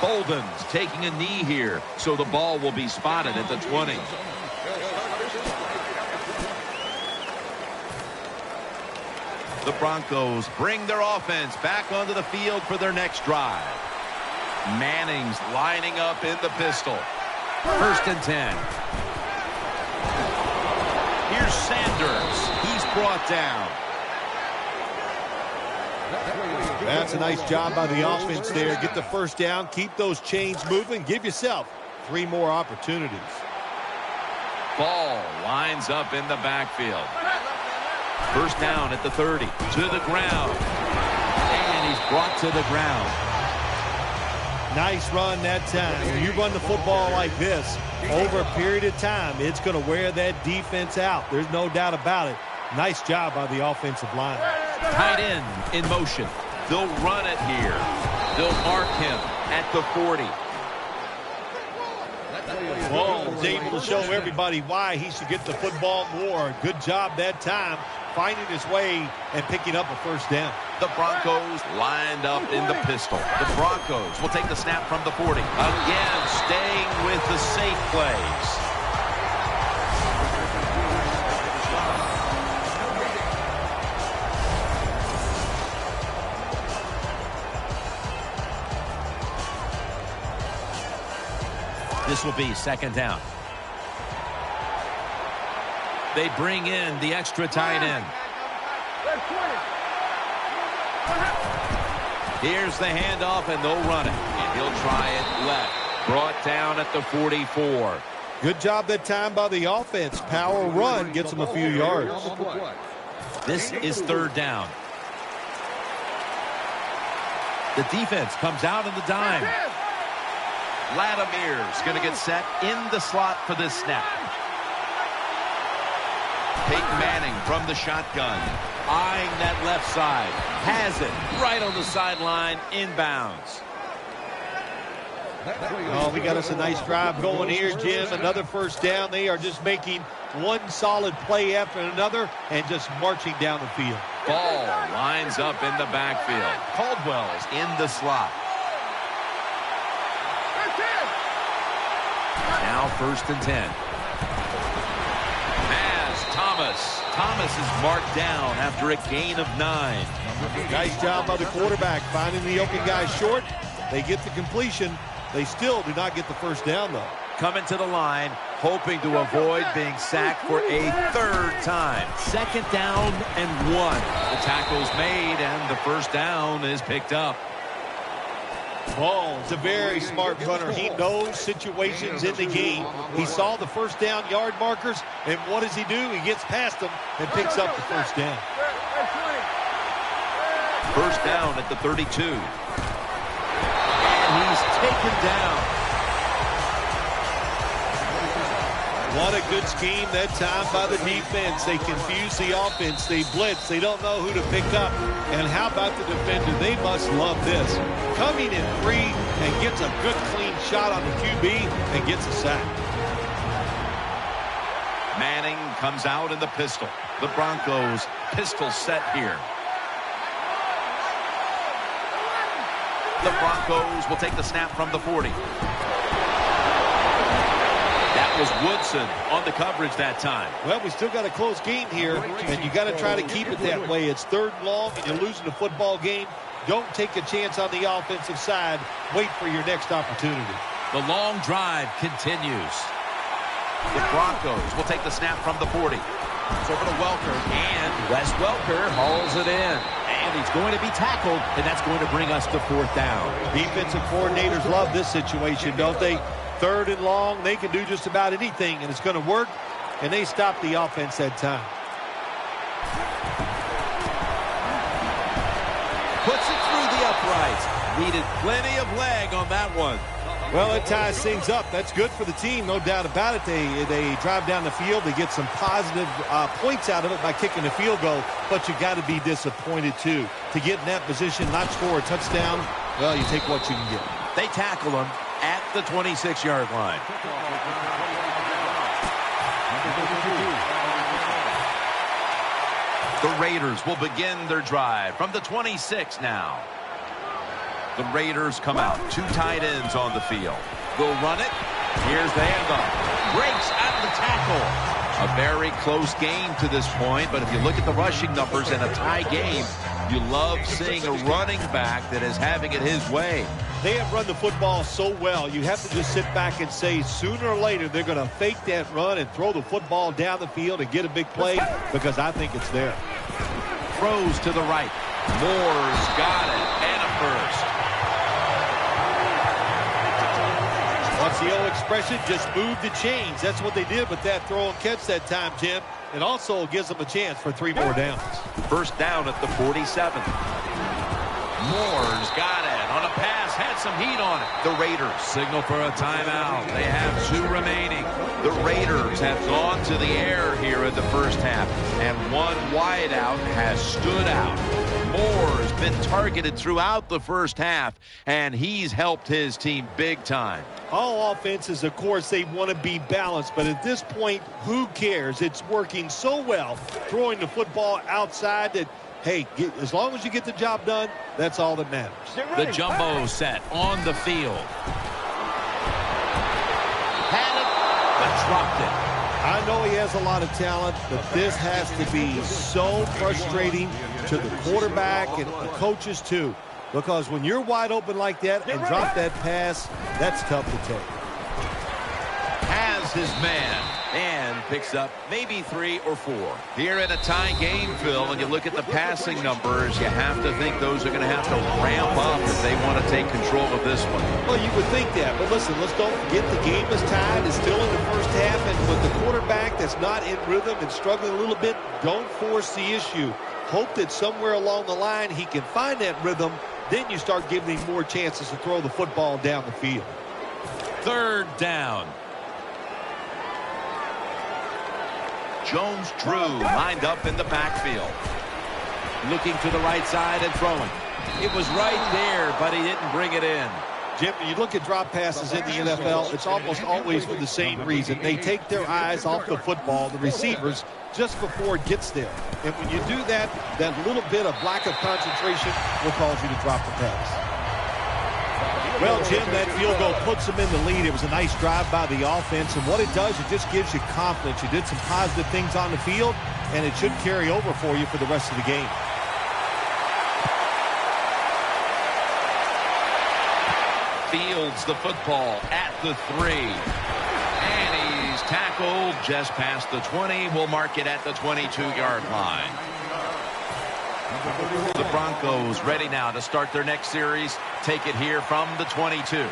Bolden's taking a knee here, so the ball will be spotted at the 20. The Broncos bring their offense back onto the field for their next drive. Manning's lining up in the pistol. First and 10. Here's Sanders. He's brought down. That's a nice job by the offense there. Get the first down, keep those chains moving, give yourself 3 more opportunities. Ball lines up in the backfield. First down at the 30. To the ground. And he's brought to the ground. Nice run that time. When you run the football like this, over a period of time, it's going to wear that defense out. There's no doubt about it. Nice job by the offensive line. Tight end in motion. They'll run it here. They'll mark him at the 40. Ball's able to show everybody why he should get the football more. Good job that time, finding his way and picking up a first down. The Broncos lined up in the pistol. The Broncos will take the snap from the 40. Again, staying with the safe plays. This will be second down. They bring in the extra tight end. Here's the handoff, and they'll run it. And he'll try it left. Brought down at the 44. Good job that time by the offense. Power run gets them a few yards. This is third down. The defense comes out in the dime. Latimer's going to get set in the slot for this snap. Peyton Manning from the shotgun. Eyeing that left side. Has it right on the sideline, inbounds. Oh, we got us a nice drive going here, Jim. Another first down. They are just making one solid play after another and just marching down the field. Ball lines up in the backfield. Caldwell's in the slot. Now first and 10. As Thomas is marked down after a gain of 9. Nice job by the quarterback finding the open guy short. They get the completion. They still do not get the first down, though. Coming to the line, hoping to avoid being sacked for a third time. Second down and 1. The tackle's made, and the first down is picked up. Ball is a very smart runner. He knows situations in the game. He saw the first down yard markers, and what does he do? He gets past them and picks up the first down. First down at the 32. And he's taken down. What a good scheme that time by the defense. They confuse the offense. They blitz. They don't know who to pick up. And how about the defender? They must love this. Coming in free and gets a good clean shot on the QB and gets a sack. Manning comes out in the pistol. The Broncos pistol set here. The Broncos will take the snap from the 40. That was Woodson on the coverage that time. Well, we still got a close game here, and you got to try to keep it that way. It's third and long, and you're losing the football game. Don't take a chance on the offensive side. Wait for your next opportunity. The long drive continues. The Broncos will take the snap from the 40. It's over to Welker, and Wes Welker hauls it in. And he's going to be tackled, and that's going to bring us to fourth down. Defensive coordinators love this situation, don't they? Third and long, they can do just about anything, and it's going to work, and they stop the offense that time. Puts it through the uprights. Needed plenty of leg on that one. Well, it ties things up. That's good for the team, no doubt about it. They drive down the field. They get some positive points out of it by kicking a field goal, but you got to be disappointed, too. To get in that position, not score a touchdown, well, you take what you can get. They tackle him at the 26-yard line. The Raiders will begin their drive from the 26 now. The Raiders come out. 2 tight ends on the field. They'll run it. Here's the handoff. Breaks out of the tackle. A very close game to this point, but if you look at the rushing numbers in a tie game, you love seeing a running back that is having it his way. They have run the football so well, you have to just sit back and say sooner or later they're going to fake that run and throw the football down the field and get a big play, because I think it's there. Throws to the right. Moore's got it, and a first. What's the old expression? Just move the chains. That's what they did with that throw and catch that time, Jim. It also gives them a chance for 3 more downs. First down at the 47. Moore's got it on a pass, had some heat on it. The Raiders signal for a timeout. They have 2 remaining. The Raiders have gone to the air here in the first half, and one wideout has stood out. Moore's been targeted throughout the first half, and he's helped his team big time. All offenses, of course, they want to be balanced, but at this point, who cares? It's working so well, throwing the football outside that, hey, as long as you get the job done, that's all that matters. The jumbo set on the field. Had it, but dropped it. I know he has a lot of talent, but this has to be so frustrating to the quarterback and the coaches, too. Because when you're wide open like that and drop that pass, that's tough to take. Has his man and picks up maybe 3 or 4. Here in a tie game, Phil, and you look at the passing numbers, you have to think those are going to have to ramp up if they want to take control of this one. Well, you would think that, but listen, let's don't forget the game is tied. It's still in the first half, and with the quarterback that's not in rhythm and struggling a little bit, don't force the issue. Hope that somewhere along the line he can find that rhythm. Then you start giving him more chances to throw the football down the field. Third down. Jones-Drew lined up in the backfield. Looking to the right side and throwing. It was right there, but he didn't bring it in. Jim, when you look at drop passes in the NFL, it's almost always for the same reason. They take their eyes off the football, the receivers, just before it gets there. And when you do that, that little bit of lack of concentration will cause you to drop the pass. Well, Jim, that field goal puts them in the lead. It was a nice drive by the offense, and what it does, it just gives you confidence. You did some positive things on the field, and it should carry over for you for the rest of the game. Fields the football at the 3. And he's tackled just past the 20. We'll mark it at the 22-yard line. The Broncos ready now to start their next series. Take it here from the 22.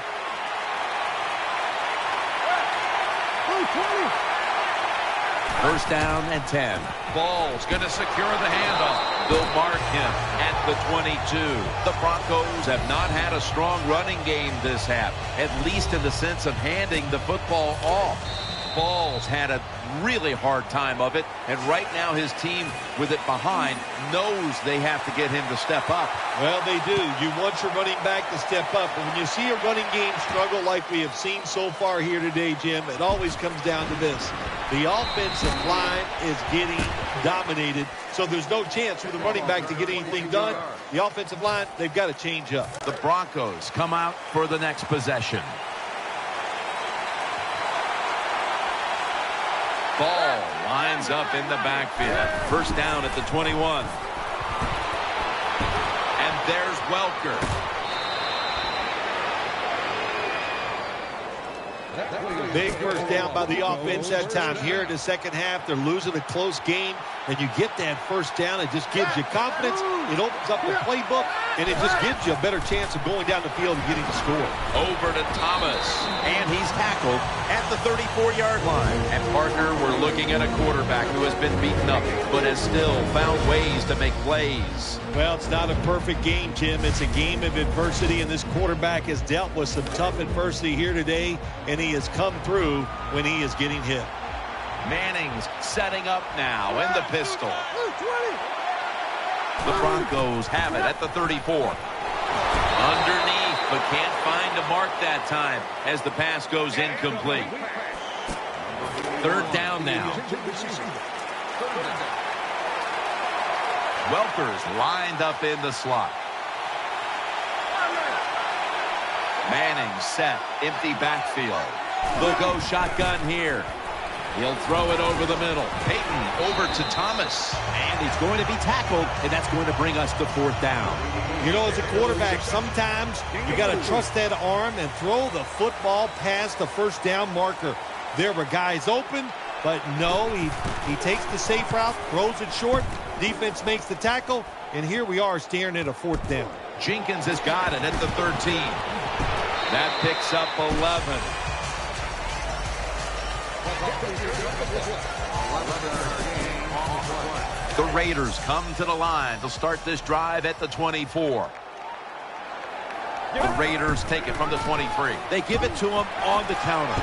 First down and 10. Ball's going to secure the handoff. They'll mark him at the 22. The Broncos have not had a strong running game this half, at least in the sense of handing the football off. Ball's had a really hard time of it, and right now his team with it behind knows they have to get him to step up. Well, they do. You want your running back to step up, but when you see a running game struggle like we have seen so far here today, Jim, it always comes down to this. The offensive line is getting dominated, so there's no chance for the running back to get anything done. The offensive line, they've got to change up. The Broncos come out for the next possession. Ball lines up in the backfield. First down at the 21. And there's Welker. Big first down by the offense that time. Here in the second half, they're losing a close game, and you get that first down. It just gives you confidence. It opens up the playbook, and it just gives you a better chance of going down the field and getting the score. Over to Thomas, and he's tackled at the 34-yard line. And partner, we're looking at a quarterback who has been beaten up, but has still found ways to make plays. Well, it's not a perfect game, Jim. It's a game of adversity, and this quarterback has dealt with some tough adversity here today, and he has come through when he is getting hit. Manning's setting up now in the pistol. The Broncos have it at the 34. Underneath, but can't find a mark that time as the pass goes incomplete. Third down now. Welker's lined up in the slot. Manning set, empty backfield. They'll go shotgun here. He'll throw it over the middle. Peyton over to Thomas. And he's going to be tackled, and that's going to bring us to 4th down. You know, as a quarterback, sometimes you got to trust that arm and throw the football past the 1st down marker. There were guys open, but no, he takes the safe route, throws it short. Defense makes the tackle, and here we are staring at a 4th down. Jenkins has got it at the 13. That picks up 11. The Raiders come to the line to start this drive at the 24. The Raiders take it from the 23. They give it to him on the counter.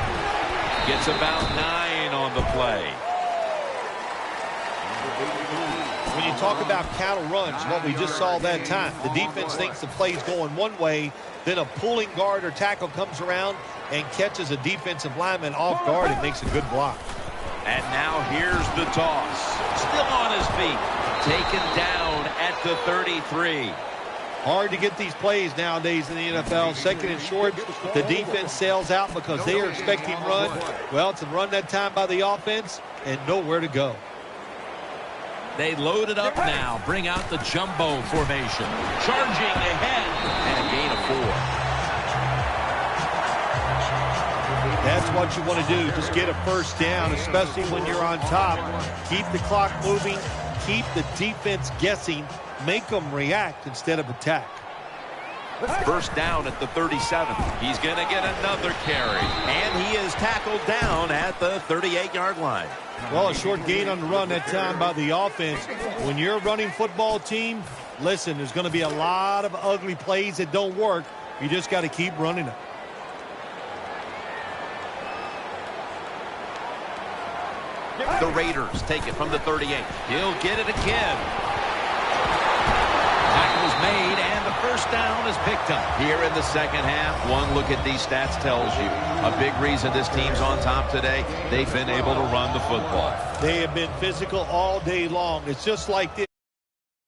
Gets about 9 on the play. When you talk about counter runs, what we just saw that time, the defense thinks the play's going one way, then a pulling guard or tackle comes around and catches a defensive lineman off guard and makes a good block. And now here's the toss. Still on his feet. Taken down at the 33. Hard to get these plays nowadays in the NFL. 2nd and short, the defense sails out because they are expecting run. Well, it's a run that time by the offense and nowhere to go. They load it up now. Bring out the jumbo formation. Charging ahead. And a gain of 4. That's what you want to do. Just get a 1st down, especially when you're on top. Keep the clock moving. Keep the defense guessing. Make them react instead of attack. 1st down at the 37. He's going to get another carry. And he is tackled down at the 38-yard line. Well, a short gain on the run that time by the offense. When you're a running football team, listen, there's going to be a lot of ugly plays that don't work. You just got to keep running them. The Raiders take it from the 38. He'll get it again. Tackle's made, and the 1st down is picked up. Here in the 2nd half, one look at these stats tells you a big reason this team's on top today, they've been able to run the football. They have been physical all day long. It's just like this.